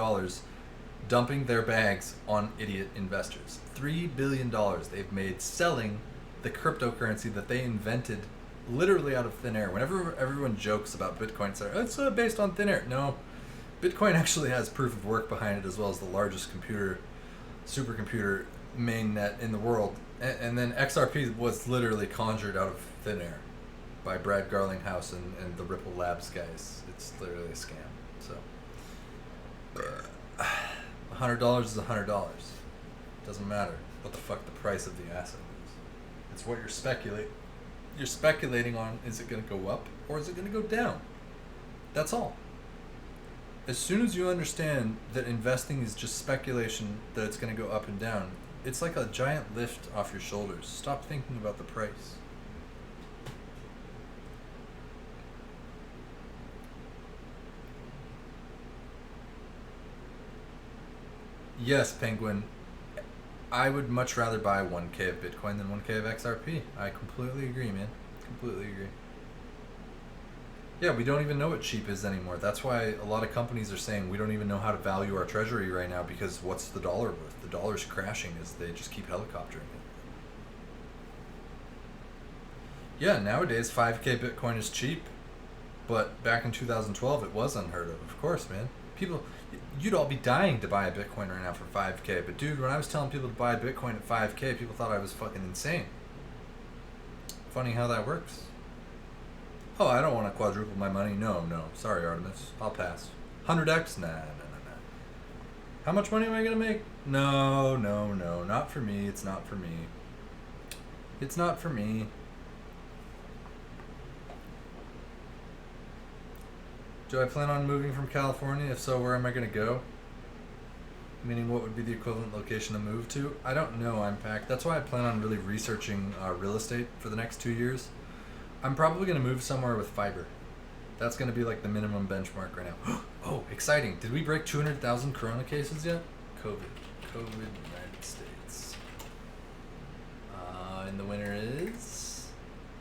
dumping their bags on idiot investors. $3 billion they've made selling the cryptocurrency that they invented literally out of thin air. Whenever everyone jokes about Bitcoin, it's based on thin air. No, Bitcoin actually has proof of work behind it, as well as the largest supercomputer mainnet in the world. And then XRP was literally conjured out of thin air by Brad Garlinghouse and the Ripple Labs guys. It's literally a scam. So $100 is $100. Doesn't matter what the fuck the price of the asset is. It's what you're speculating on. Is it going to go up or is it going to go down? That's all. As soon as you understand that investing is just speculation, that it's going to go up and down, it's like a giant lift off your shoulders. Stop thinking about the price. Yes, Penguin. I would much rather buy 1K of Bitcoin than 1K of XRP. I completely agree, man. Completely agree. Yeah, we don't even know what cheap is anymore. That's why a lot of companies are saying we don't even know how to value our treasury right now, because what's the dollar worth? The dollar's crashing as they just keep helicoptering it. Yeah, nowadays 5K Bitcoin is cheap, but back in 2012 it was unheard of course, man. People, you'd all be dying to buy a Bitcoin right now for 5K, but dude, when I was telling people to buy a Bitcoin at 5K, people thought I was fucking insane. Funny how that works. Oh, I don't want to quadruple my money. No. Sorry, Artemis. I'll pass. 100x? Nah. How much money am I going to make? No. Not for me. It's not for me. It's not for me. Do I plan on moving from California? If so, where am I going to go? Meaning, what would be the equivalent location to move to? I don't know, I'm packed. That's why I plan on really researching real estate for the next 2 years. I'm probably going to move somewhere with fiber. That's going to be like the minimum benchmark right now. Oh, exciting. Did we break 200,000 corona cases yet? COVID, United States. And the winner is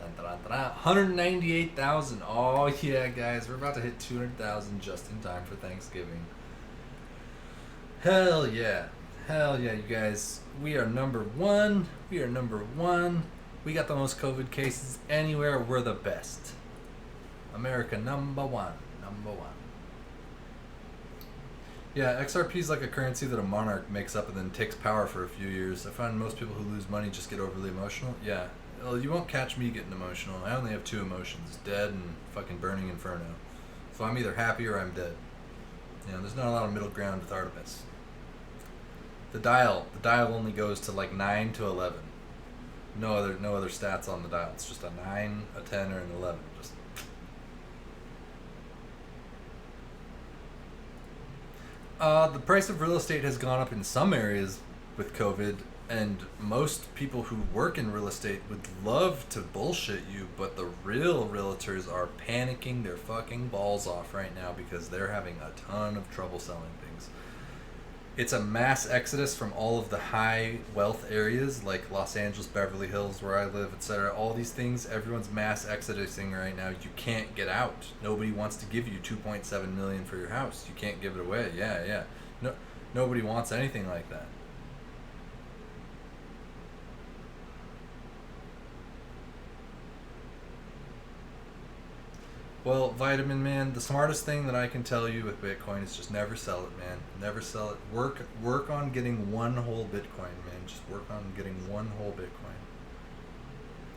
198,000. Oh, yeah, guys. We're about to hit 200,000 just in time for Thanksgiving. Hell yeah, you guys. We are number one. We got the most COVID cases anywhere. We're the best. America number one. Yeah, XRP is like a currency that a monarch makes up and then takes power for a few years. I find most people who lose money just get overly emotional. Yeah, well, you won't catch me getting emotional. I only have 2 emotions, dead and fucking burning inferno. So I'm either happy or I'm dead. You know, there's not a lot of middle ground with Artemis. The dial only goes to like 9 to 11. No other stats on the dial. It's just a 9, a 10, or an 11. Just the price of real estate has gone up in some areas with COVID, and most people who work in real estate would love to bullshit you, but the real realtors are panicking their fucking balls off right now because they're having a ton of trouble selling things. it's a mass exodus from all of the high wealth areas like Los Angeles, Beverly Hills, where I live, etc. All these things, everyone's mass exodusing right now. You can't get out. Nobody wants to give you 2.7 million for your house. You can't give it away. Yeah. No, nobody wants anything like that. Well, Vitamin Man, the smartest thing that I can tell you with Bitcoin is just never sell it, man. Never sell it. Work on getting one whole Bitcoin, man. Just work on getting one whole Bitcoin.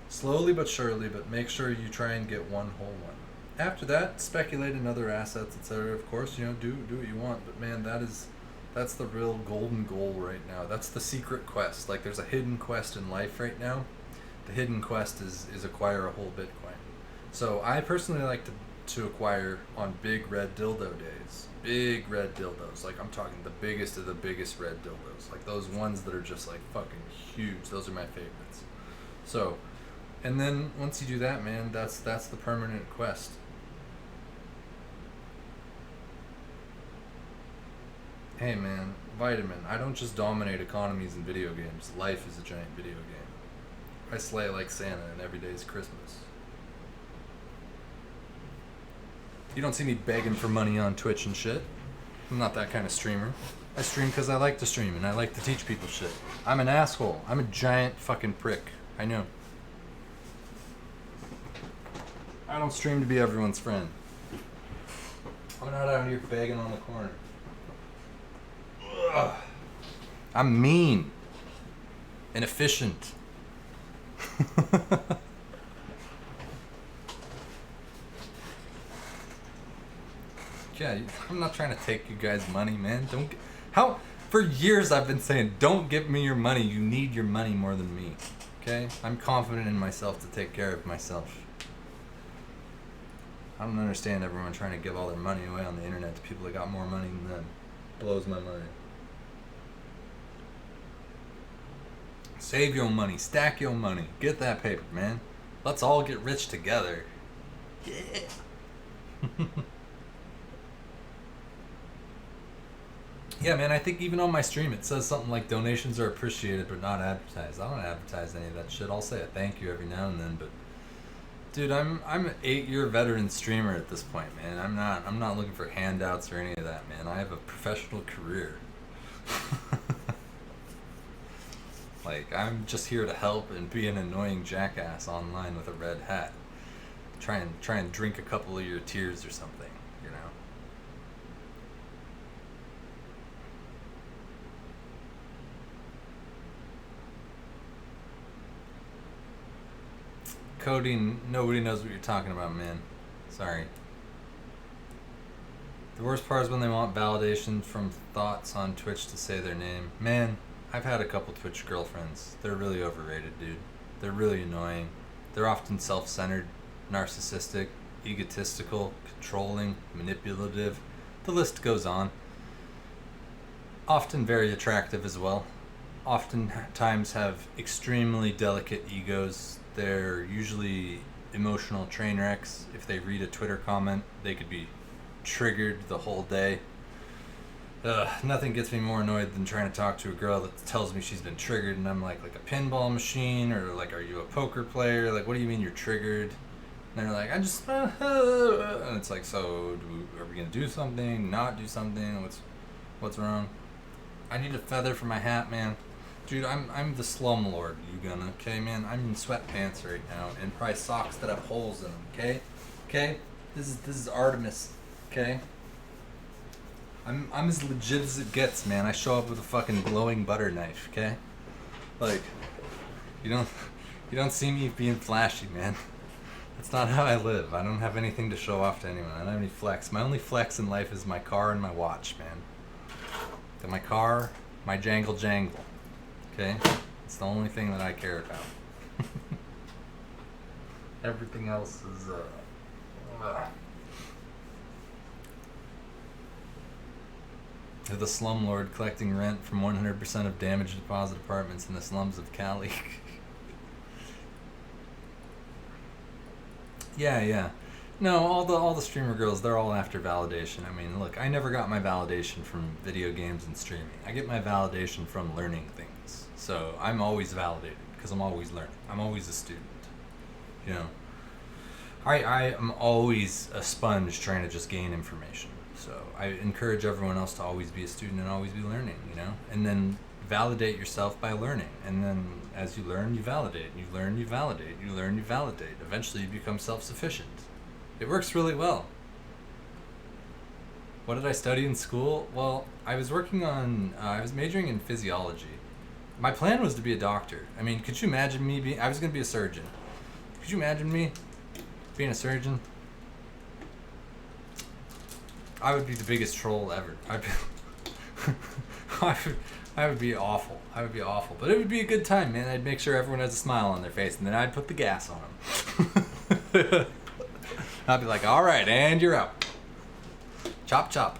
Slowly but surely, but make sure you try and get one whole one. After that, speculate in other assets, etc. Of course, do what you want, but man, that's the real golden goal right now. That's the secret quest. Like there's a hidden quest in life right now. The hidden quest is acquire a whole Bitcoin. So I personally like to acquire on big red dildo days. Big red dildos. Like I'm talking the biggest of the biggest red dildos. Like those ones that are just like fucking huge. Those are my favorites. So, and then once you do that, man, that's the permanent quest. Hey man, Vitamin, I don't just dominate economies in video games. Life is a giant video game. I slay like Santa and every day is Christmas. You don't see me begging for money on Twitch and shit. I'm not that kind of streamer. I stream because I like to stream and I like to teach people shit. I'm an asshole. I'm a giant fucking prick. I know. I don't stream to be everyone's friend. I'm not out here begging on the corner. Ugh. I'm mean and efficient. Yeah, I'm not trying to take you guys' money, man. For years I've been saying, don't give me your money. You need your money more than me. Okay? I'm confident in myself to take care of myself. I don't understand everyone trying to give all their money away on the internet to people that got more money than them. Blows my mind. Save your money. Stack your money. Get that paper, man. Let's all get rich together. Yeah. Yeah, man, I think even on my stream it says something like donations are appreciated but not advertised. I don't advertise any of that shit. I'll say a thank you every now and then, but dude, I'm an 8-year veteran streamer at this point, man. I'm not looking for handouts or any of that, man. I have a professional career. Like, I'm just here to help and be an annoying jackass online with a red hat. Try and drink a couple of your tears or something. Coding, nobody knows what you're talking about, man. Sorry. The worst part is when they want validation from thoughts on Twitch to say their name. Man, I've had a couple Twitch girlfriends. They're really overrated, dude. They're really annoying. They're often self-centered, narcissistic, egotistical, controlling, manipulative. The list goes on. Often very attractive as well. Oftentimes have extremely delicate egos. They're usually emotional train wrecks. If they read a Twitter comment, they could be triggered the whole day. Nothing gets me more annoyed than trying to talk to a girl that tells me she's been triggered, and I'm like a pinball machine, or like, are you a poker player? Like, what do you mean you're triggered? And they're like, I just, and it's like, so are we gonna do something? Not do something? What's wrong? I need a feather for my hat, man. Dude, I'm the slumlord, you gonna, okay, man? I'm in sweatpants right now, and probably socks that have holes in them, okay? Okay? This is Artemis, okay? I'm as legit as it gets, man. I show up with a fucking glowing butter knife, okay? Like, you don't see me being flashy, man. That's not how I live. I don't have anything to show off to anyone. I don't have any flex. My only flex in life is my car and my watch, man. Got my car, my jangle. Okay? It's the only thing that I care about. Everything else is, The slumlord collecting rent from 100% of damaged deposit apartments in the slums of Cali. Yeah. No, all the streamer girls, they're all after validation. I mean, look, I never got my validation from video games and streaming. I get my validation from learning things. So I'm always validated because I'm always learning. I'm always a student. You know, I am always a sponge trying to just gain information. So I encourage everyone else to always be a student and always be learning. You know, and then validate yourself by learning. And then as you learn, you validate. You learn, you validate. You learn, you validate. Eventually, you become self-sufficient. It works really well. What did I study in school? Well, I was I was majoring in physiology. My plan was to be a doctor. I mean, could you imagine me being, I was going to be a surgeon. Could you imagine me being a surgeon? I would be the biggest troll ever. I would be awful. I would be awful. But it would be a good time, man. I'd make sure everyone has a smile on their face, and then I'd put the gas on them. I'd be like, all right, and you're out. Chop, chop.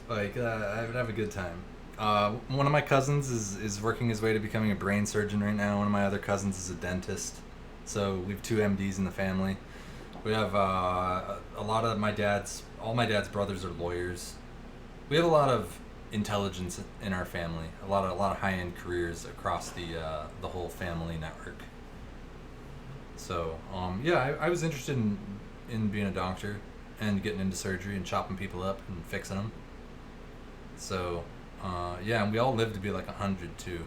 Like, I would have a good time. One of my cousins is working his way to becoming a brain surgeon right now. One of my other cousins is a dentist. So we have two MDs in the family. We have a lot of all my dad's brothers are lawyers. We have a lot of intelligence in our family. A lot of high-end careers across the whole family network. So yeah, I was interested in being a doctor and getting into surgery and chopping people up and fixing them. So yeah, and we all lived to be like 100 too.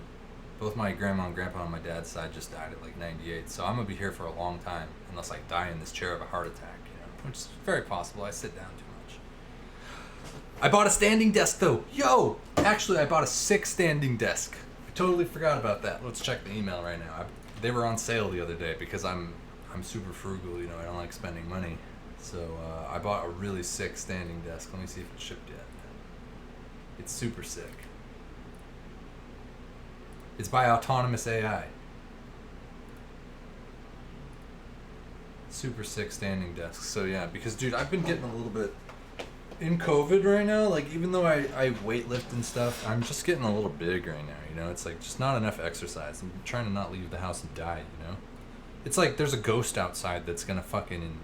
Both my grandma and grandpa on my dad's side just died at like 98. So I'm gonna be here for a long time unless I die in this chair of a heart attack, you know, which is very possible. I sit down too much. I bought a standing desk though. Yo, actually I bought a 6 standing desk. I totally forgot about that. Let's check the email right now. They were on sale the other day because I'm super frugal, you know. I don't like spending money. So I bought a really sick standing desk. Let me see if it's shipped yet. It's super sick. It's by Autonomous AI. Super sick standing desk. So yeah, because dude, I've been getting a little bit in COVID right now. Like even though I weightlift and stuff, I'm just getting a little big right now. You know, it's like just not enough exercise. I'm trying to not leave the house and die. You know, it's like there's a ghost outside that's gonna fucking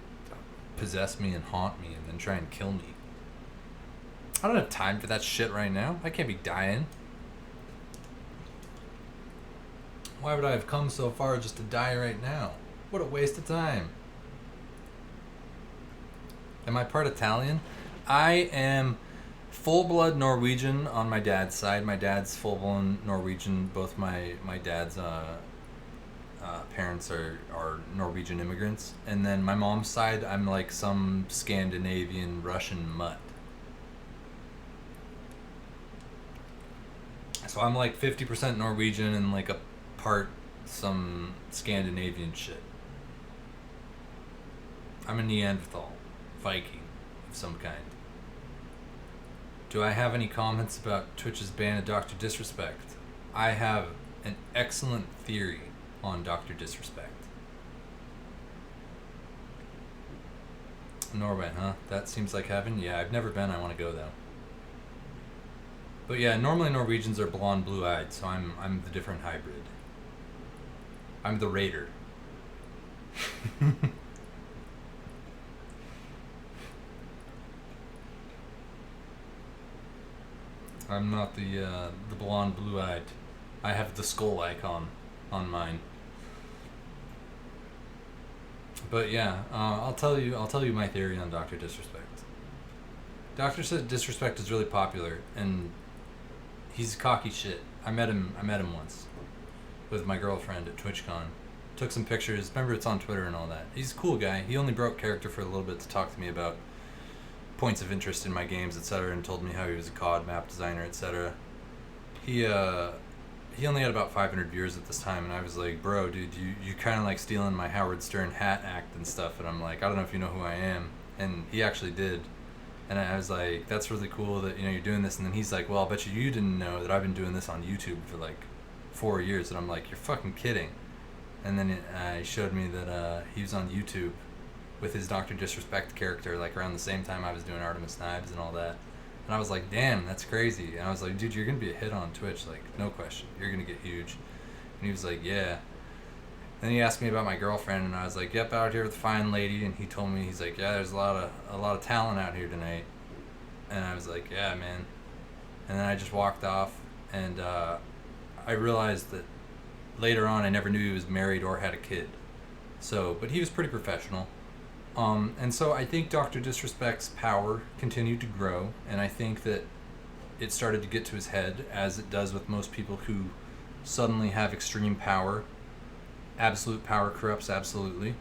possess me and haunt me and then try and kill me. I don't have time for that shit right now. I can't be dying. Why would I have come so far just to die right now? What a waste of time. Am I part Italian? I am full-blood Norwegian on my dad's side. My dad's full-blown Norwegian. Both my dad's parents are Norwegian immigrants. And then my mom's side, I'm like some Scandinavian Russian mutt. So I'm like 50% Norwegian and like a part some Scandinavian shit. I'm a Neanderthal, Viking of some kind. Do I have any comments about Twitch's ban of Dr. Disrespect? I have an excellent theory on Dr. Disrespect. Norway, huh? That seems like heaven. Yeah, I've never been. I want to go though. But yeah, normally Norwegians are blonde, blue-eyed, so I'm the different hybrid. I'm the raider. I'm not the blonde, blue-eyed. I have the skull icon on mine. But yeah, I'll tell you my theory on Dr. Disrespect. Dr. Disrespect is really popular, and he's cocky shit. I met him once with my girlfriend at TwitchCon. Took some pictures. Remember, it's on Twitter and all that. He's a cool guy. He only broke character for a little bit to talk to me about points of interest in my games, etc., and told me how he was a COD map designer, etc. He only had about 500 viewers at this time, and I was like, bro, dude, you kind of like stealing my Howard Stern hat act and stuff. And I'm like, I don't know if you know who I am. And he actually did. And I was like, that's really cool that, you know, you're doing this. And then he's like, well, I'll bet you didn't know that I've been doing this on YouTube for like 4 years. And I'm like, you're fucking kidding. And then he showed me that he was on YouTube with his Dr. Disrespect character, like around the same time I was doing Artemis Knives and all that. And I was like, damn, that's crazy. And I was like, dude, you're going to be a hit on Twitch, like, no question. You're going to get huge. And he was like, yeah. Then he asked me about my girlfriend, and I was like, yep, out here with a fine lady. And he told me, he's like, yeah, there's a lot of talent out here tonight. And I was like, yeah, man. And then I just walked off, and I realized that later on I never knew he was married or had a kid. So, but he was pretty professional. And so I think Dr. Disrespect's power continued to grow, and I think that it started to get to his head, as it does with most people who suddenly have extreme power. Absolute power corrupts absolutely.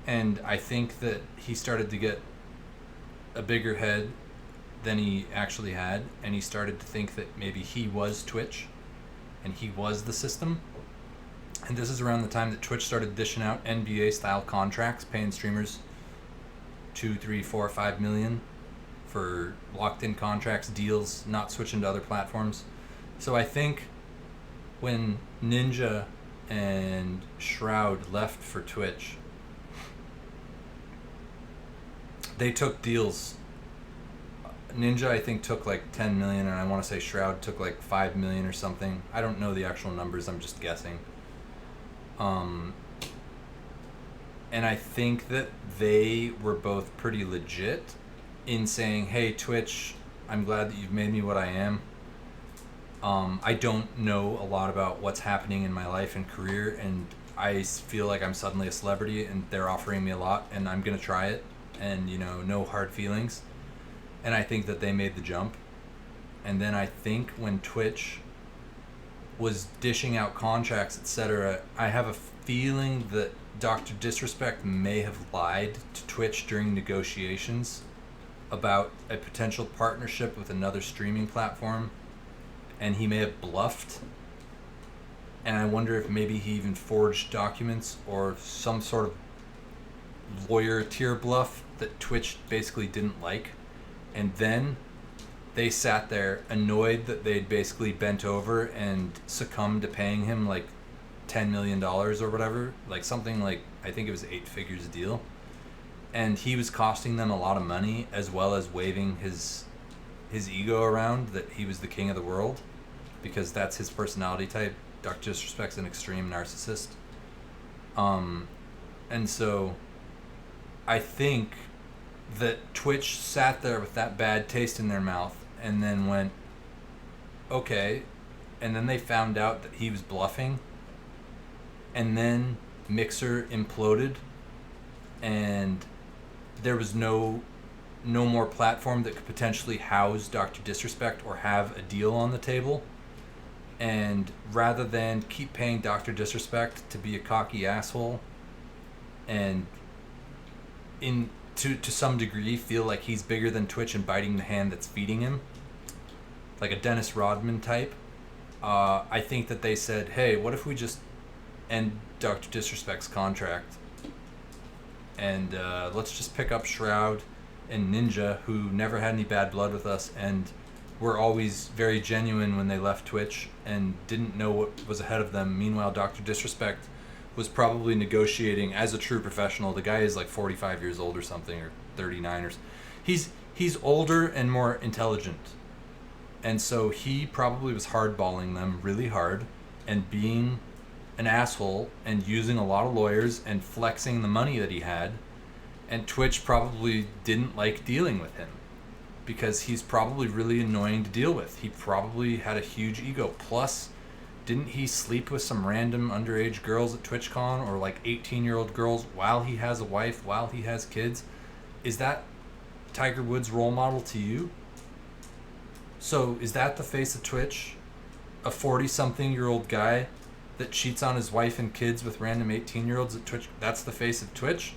And I think that he started to get a bigger head than he actually had, and he started to think that maybe he was Twitch, and he was the system. And this is around the time that Twitch started dishing out NBA style contracts, paying streamers 2, 3, 4, 5 million for locked in contracts, deals, not switching to other platforms. So I think when Ninja and Shroud left for Twitch, they took deals. Ninja, I think, took like 10 million, and I want to say Shroud took like 5 million or something. I don't know the actual numbers, I'm just guessing. And I think that they were both pretty legit in saying, hey, Twitch, I'm glad that you've made me what I am. I don't know a lot about what's happening in my life and career, and I feel like I'm suddenly a celebrity, and they're offering me a lot, and I'm going to try it, and, you know, no hard feelings. And I think that they made the jump. And then I think when Twitch was dishing out contracts, etc., I have a feeling that Dr. Disrespect may have lied to Twitch during negotiations about a potential partnership with another streaming platform, and he may have bluffed. And I wonder if maybe he even forged documents or some sort of lawyer tier bluff that Twitch basically didn't like. And then they sat there annoyed that they'd basically bent over and succumbed to paying him like $10 million or whatever, like something like, I think it was 8 figures deal. And he was costing them a lot of money, as well as waving his ego around that he was the king of the world, because that's his personality type. Dr. Disrespect's an extreme narcissist. And so I think that Twitch sat there with that bad taste in their mouth and then went, okay. And then they found out that he was bluffing. And then Mixer imploded, and there was no more platform that could potentially house Dr. Disrespect or have a deal on the table. And rather than keep paying Dr. Disrespect to be a cocky asshole and to some degree feel like he's bigger than Twitch and biting the hand that's feeding him, like a Dennis Rodman type, I think that they said, hey, what if we just end Dr. Disrespect's contract, and let's just pick up Shroud and Ninja, who never had any bad blood with us and were always very genuine when they left Twitch and didn't know what was ahead of them. Meanwhile, Dr. Disrespect was probably negotiating as a true professional. The guy is like 45 years old or something, or 39 or he's older and more intelligent. And so he probably was hardballing them really hard and being an asshole and using a lot of lawyers and flexing the money that he had. And Twitch probably didn't like dealing with him because he's probably really annoying to deal with. He probably had a huge ego. Plus, didn't he sleep with some random underage girls at TwitchCon, or like 18-year-old girls while he has a wife, while he has kids? Is that Tiger Woods' role model to you? So is that the face of Twitch? A 40-something-year-old guy that cheats on his wife and kids with random 18-year-olds at Twitch? That's the face of Twitch?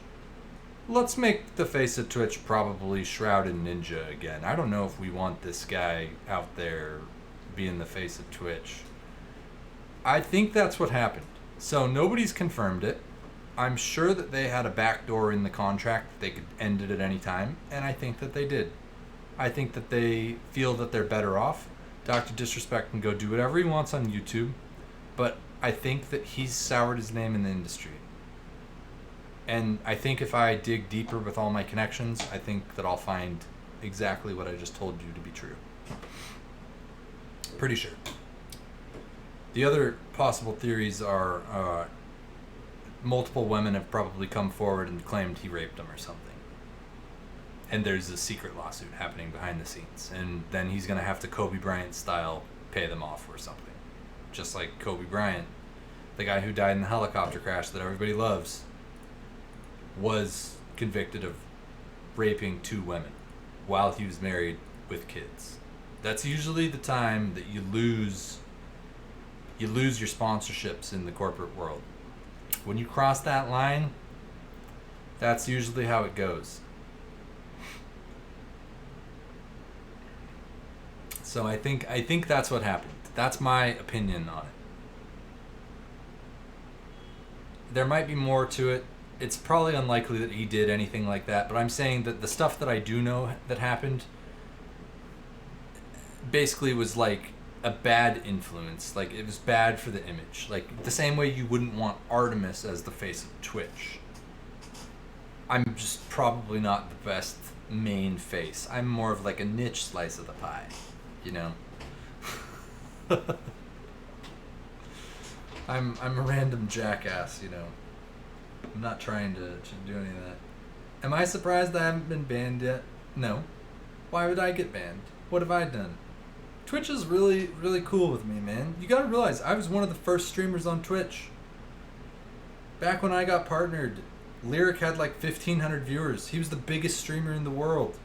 Let's make the face of Twitch probably Shroud and Ninja again. I don't know if we want this guy out there being the face of Twitch. I think that's what happened. So nobody's confirmed it. I'm sure that they had a backdoor in the contract that they could end it at any time, and I think that they did. I think that they feel that they're better off. Dr. Disrespect can go do whatever he wants on YouTube, but I think that he's soured his name in the industry. And I think if I dig deeper with all my connections, I think that I'll find exactly what I just told you to be true. Pretty sure. The other possible theories are multiple women have probably come forward and claimed he raped them or something. And there's a secret lawsuit happening behind the scenes. And then he's going to have to Kobe Bryant style pay them off or something. Just like Kobe Bryant, the guy who died in the helicopter crash that everybody loves, was convicted of raping 2 women while he was married with kids. That's usually the time that you lose your sponsorships in the corporate world. When you cross that line, that's usually how it goes. So I think that's what happened. That's my opinion on it. There might be more to it. It's probably unlikely that he did anything like that, but I'm saying that the stuff that I do know that happened basically was like a bad influence. Like, it was bad for the image. Like, the same way you wouldn't want Artemis as the face of Twitch. I'm just probably not the best main face. I'm more of like a niche slice of the pie, you know? I'm a random jackass, you know? I'm not trying to do any of that. Am I surprised I haven't been banned yet? No. Why would I get banned? What have I done? Twitch is really, really cool with me, man. You gotta realize, I was one of the first streamers on Twitch. Back when I got partnered, Lyric had like 1,500 viewers. He was the biggest streamer in the world.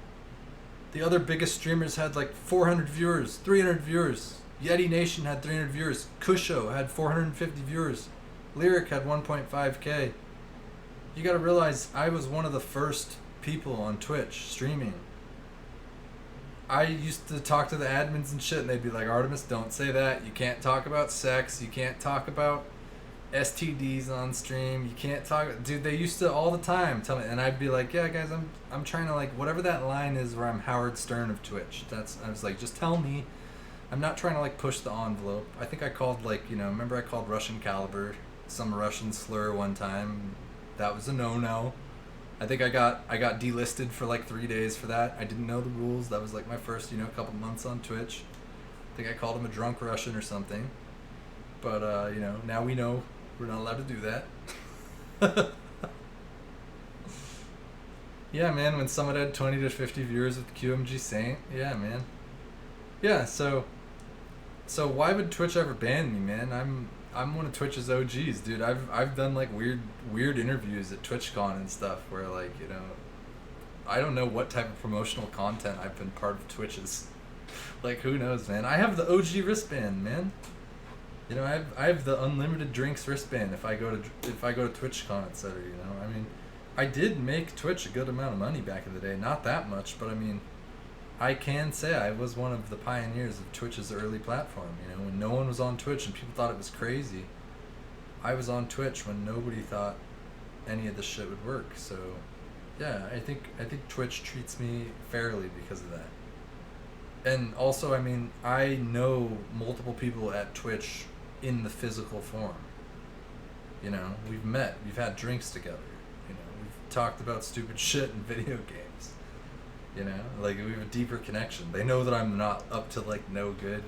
The other biggest streamers had like 400 viewers, 300 viewers. Yeti Nation had 300 viewers. Kusho had 450 viewers. Lyric had 1.5k. You gotta realize, I was one of the first people on Twitch streaming. I used to talk to the admins and shit, and they'd be like, Artemis, don't say that. You can't talk about sex. You can't talk about STDs on stream. You can't talk... Dude, they used to all the time tell me, and I'd be like, yeah, guys, I'm trying to, like, whatever that line is where I'm Howard Stern of Twitch. I was like, just tell me. I'm not trying to, like, push the envelope. I think I called, like, you know, remember I called Russian caliber some Russian slur one time. That was a no-no. I think I got delisted for like 3 days for that. I didn't know the rules. That was like my first, couple months on Twitch. I think I called him a drunk Russian or something. But, now we know we're not allowed to do that. Yeah, man, when someone had 20 to 50 viewers with QMG Saint. Yeah, man. Yeah, so why would Twitch ever ban me, man? I'm one of Twitch's OGs, dude. I've done like weird interviews at TwitchCon and stuff where like, I don't know what type of promotional content I've been part of Twitch's. Like, who knows, man? I have the OG wristband, man. I have the unlimited drinks wristband if I go to TwitchCon, etc. I mean, I did make Twitch a good amount of money back in the day. Not that much, but I mean, I can say I was one of the pioneers of Twitch's early platform. When no one was on Twitch and people thought it was crazy, I was on Twitch when nobody thought any of this shit would work. So, yeah, I think Twitch treats me fairly because of that. And also, I mean, I know multiple people at Twitch in the physical form. We've met, we've had drinks together. We've talked about stupid shit in video games. Like, we have a deeper connection. They know that I'm not up to like no good.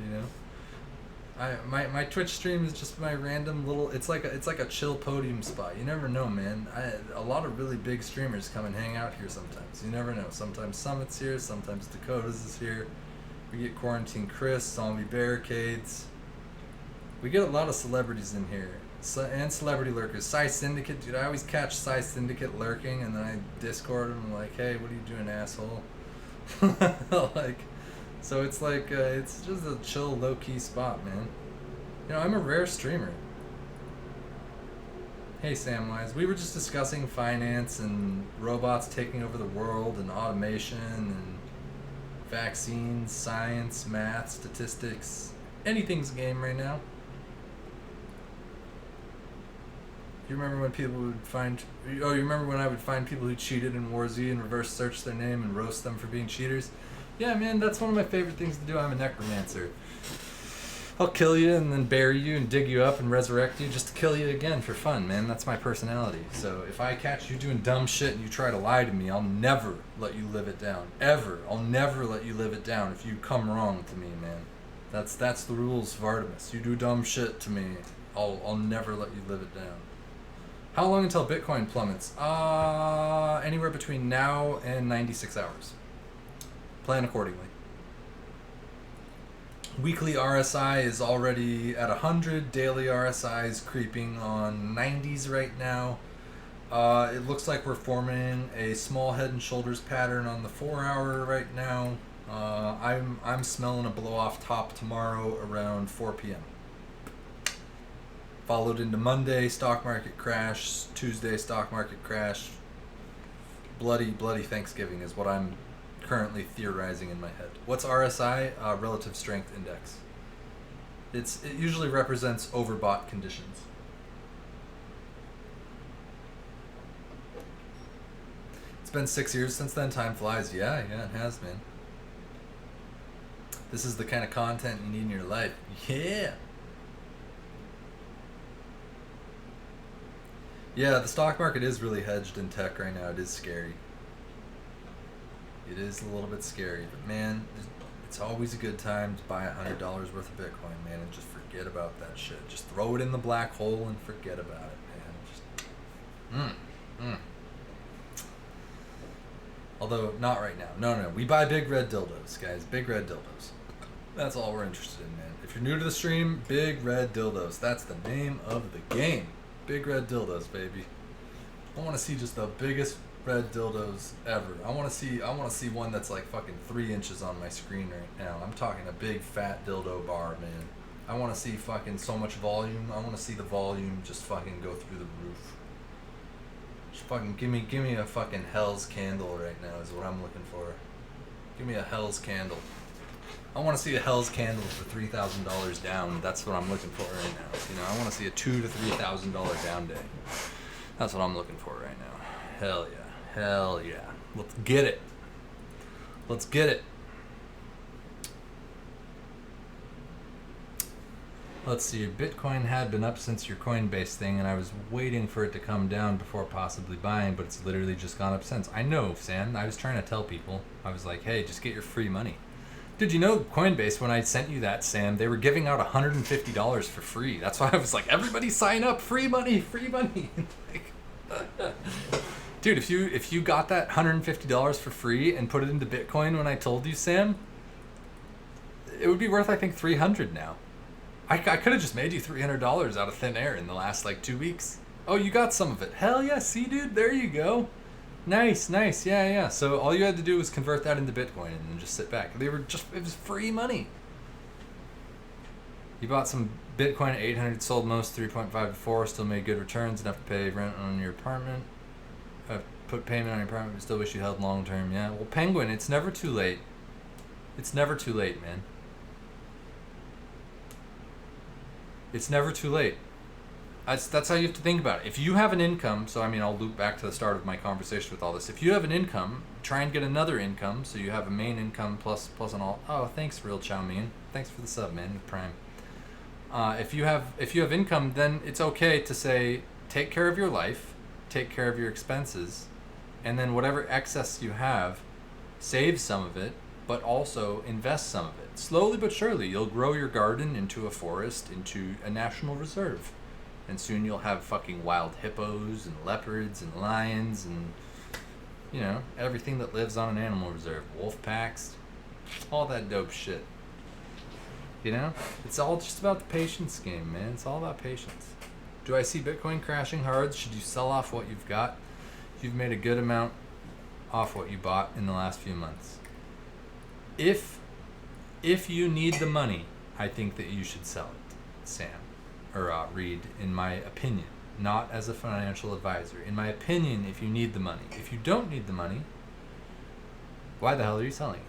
My Twitch stream is just my random little. It's like a chill podium spot. You never know, man. A lot of really big streamers come and hang out here sometimes. You never know. Sometimes Summit's here. Sometimes Dakota's is here. We get Quarantine Chris, Zombie Barricades. We get a lot of celebrities in here. And celebrity lurkers. Psy Syndicate, dude, I always catch Psy Syndicate lurking, and then I Discord him, like, hey, what are you doing, asshole? So it's like, it's just a chill, low-key spot, man. I'm a rare streamer. Hey, Samwise, we were just discussing finance and robots taking over the world and automation and vaccines, science, math, statistics. Anything's a game right now. You remember when people would find... Oh, you remember when I would find people who cheated in War Z and reverse search their name and roast them for being cheaters? Yeah, man, that's one of my favorite things to do. I'm a necromancer. I'll kill you and then bury you and dig you up and resurrect you just to kill you again for fun, man. That's my personality. So if I catch you doing dumb shit and you try to lie to me, I'll never let you live it down. Ever. I'll never let you live it down if you come wrong to me, man. That's the rules of Artemis. You do dumb shit to me, I'll never let you live it down. How long until Bitcoin plummets? Anywhere between now and 96 hours. Plan accordingly. Weekly RSI is already at 100. Daily RSI is creeping on 90s right now. It looks like we're forming a small head and shoulders pattern on the 4 hour right now. I'm smelling a blow off top tomorrow around 4 p.m. Followed into Monday, stock market crash. Tuesday, stock market crash. Bloody Thanksgiving is what I'm currently theorizing in my head. What's RSI? Relative Strength Index. It usually represents overbought conditions. It's been 6 years since then. Time flies. Yeah, it has, man. This is the kind of content you need in your life. Yeah. Yeah, the stock market is really hedged in tech right now. It is scary. It is a little bit scary, but man, it's always a good time to buy $100 worth of Bitcoin, man, and just forget about that shit. Just throw it in the black hole and forget about it, man. Just, Although, not right now. No. We buy big red dildos, guys. Big red dildos. That's all we're interested in, man. If you're new to the stream, big red dildos. That's the name of the game. Big red dildos, baby. I want to see just the biggest red dildos ever. I want to see one that's like fucking 3 inches on my screen right now. I'm talking a big fat dildo bar, man. I want to see fucking so much volume. I want to see the volume just fucking go through the roof. Just fucking give me a fucking hell's candle right now is what I'm looking for. Give me a hell's candle. I want to see a hell's candle for $3,000 down. That's what I'm looking for right now. You know, I want to see a $2,000 to $3,000 down day. That's what I'm looking for right now. Hell yeah. Hell yeah. Let's get it. Let's get it. Let's see. Bitcoin had been up since your Coinbase thing, and I was waiting for it to come down before possibly buying, but it's literally just gone up since. I know, Sam. I was trying to tell people. I was like, hey, just get your free money. Dude, you know Coinbase, when I sent you that, Sam, they were giving out $150 for free. That's why I was like, everybody sign up, free money, free money. Dude, if you got that $150 for free and put it into Bitcoin when I told you, Sam, it would be worth, I think, $300 now. I could have just made you $300 out of thin air in the last, 2 weeks. Oh, you got some of it. Hell yeah, see, dude, there you go. Nice, yeah. So all you had to do was convert that into Bitcoin and then just sit back. It was free money. You bought some Bitcoin at 800, sold most 3.5 to 4, still made good returns, enough to pay rent on your apartment. Put payment on your apartment, but still wish you held long term. Yeah, well, Penguin, it's never too late. It's never too late, man. It's never too late. That's how you have to think about it. If you have an income, so I mean, I'll loop back to the start of my conversation with all this. If you have an income, try and get another income, so you have a main income plus an all. Oh, thanks, Real Chow Mein. Thanks for the sub, man, with Prime. If you have income, then it's okay to say, take care of your life, take care of your expenses, and then whatever excess you have, save some of it, but also invest some of it. Slowly but surely, you'll grow your garden into a forest, into a national reserve. And soon you'll have fucking wild hippos and leopards and lions and, you know, everything that lives on an animal reserve. Wolf packs, all that dope shit. You know? It's all just about the patience game, man. It's all about patience. Do I see Bitcoin crashing hard? Should you sell off what you've got? You've made a good amount off what you bought in the last few months. If you need the money, I think that you should sell it, Sam. Or Reed, in my opinion, not as a financial advisor. In my opinion, if you need the money. If you don't need the money, why the hell are you selling it?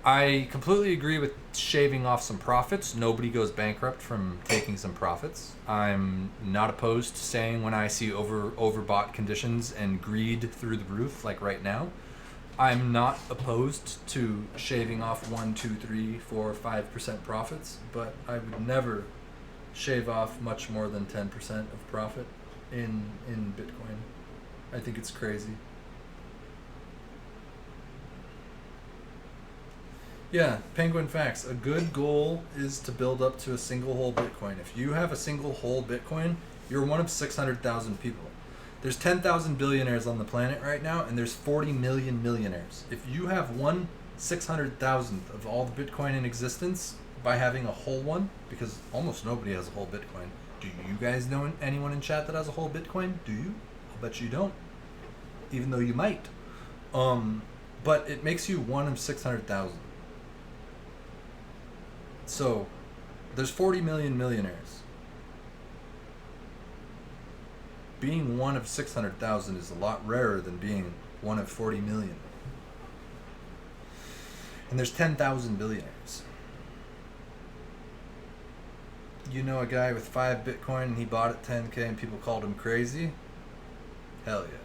I completely agree with shaving off some profits. Nobody goes bankrupt from taking some profits. I'm not opposed to saying when I see overbought conditions and greed through the roof, like right now, I'm not opposed to shaving off 1, 2, 3, 4, 5% profits, but I would never shave off much more than 10% of profit in Bitcoin. I think it's crazy. Yeah, Penguin Facts. A good goal is to build up to a single whole Bitcoin. If you have a single whole Bitcoin, you're one of 600,000 people. There's 10,000 billionaires on the planet right now, and there's 40 million millionaires. If you have 1/600,000th of all the Bitcoin in existence by having a whole one, because almost nobody has a whole Bitcoin. Do you guys know anyone in chat that has a whole Bitcoin? Do you? I'll bet you don't. Even though you might. But it makes you one of 600,000. So, there's 40 million millionaires. Being one of 600,000 is a lot rarer than being one of 40 million. And there's 10,000 billionaires. You know a guy with 5 Bitcoin and he bought it 10K and people called him crazy? Hell yeah.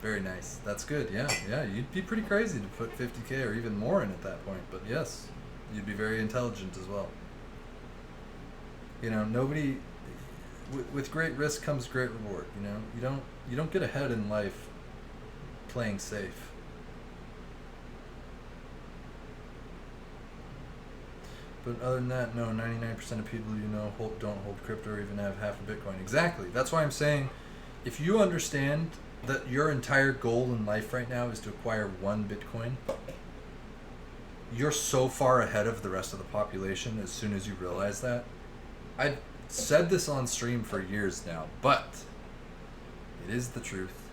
Very nice. That's good. Yeah. You'd be pretty crazy to put 50K or even more in at that point. But yes, you'd be very intelligent as well. You know, nobody... With great risk comes great reward. You know, you don't get ahead in life playing safe. But other than that, no, 99% of people you know don't hold crypto or even have half a Bitcoin. Exactly. That's why I'm saying, if you understand that your entire goal in life right now is to acquire 1 Bitcoin, you're so far ahead of the rest of the population as soon as you realize that. I've said this on stream for years now, but it is the truth,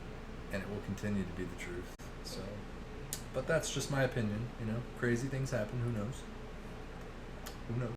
and it will continue to be the truth. So, but that's just my opinion. You know, crazy things happen. Who knows? Who knows?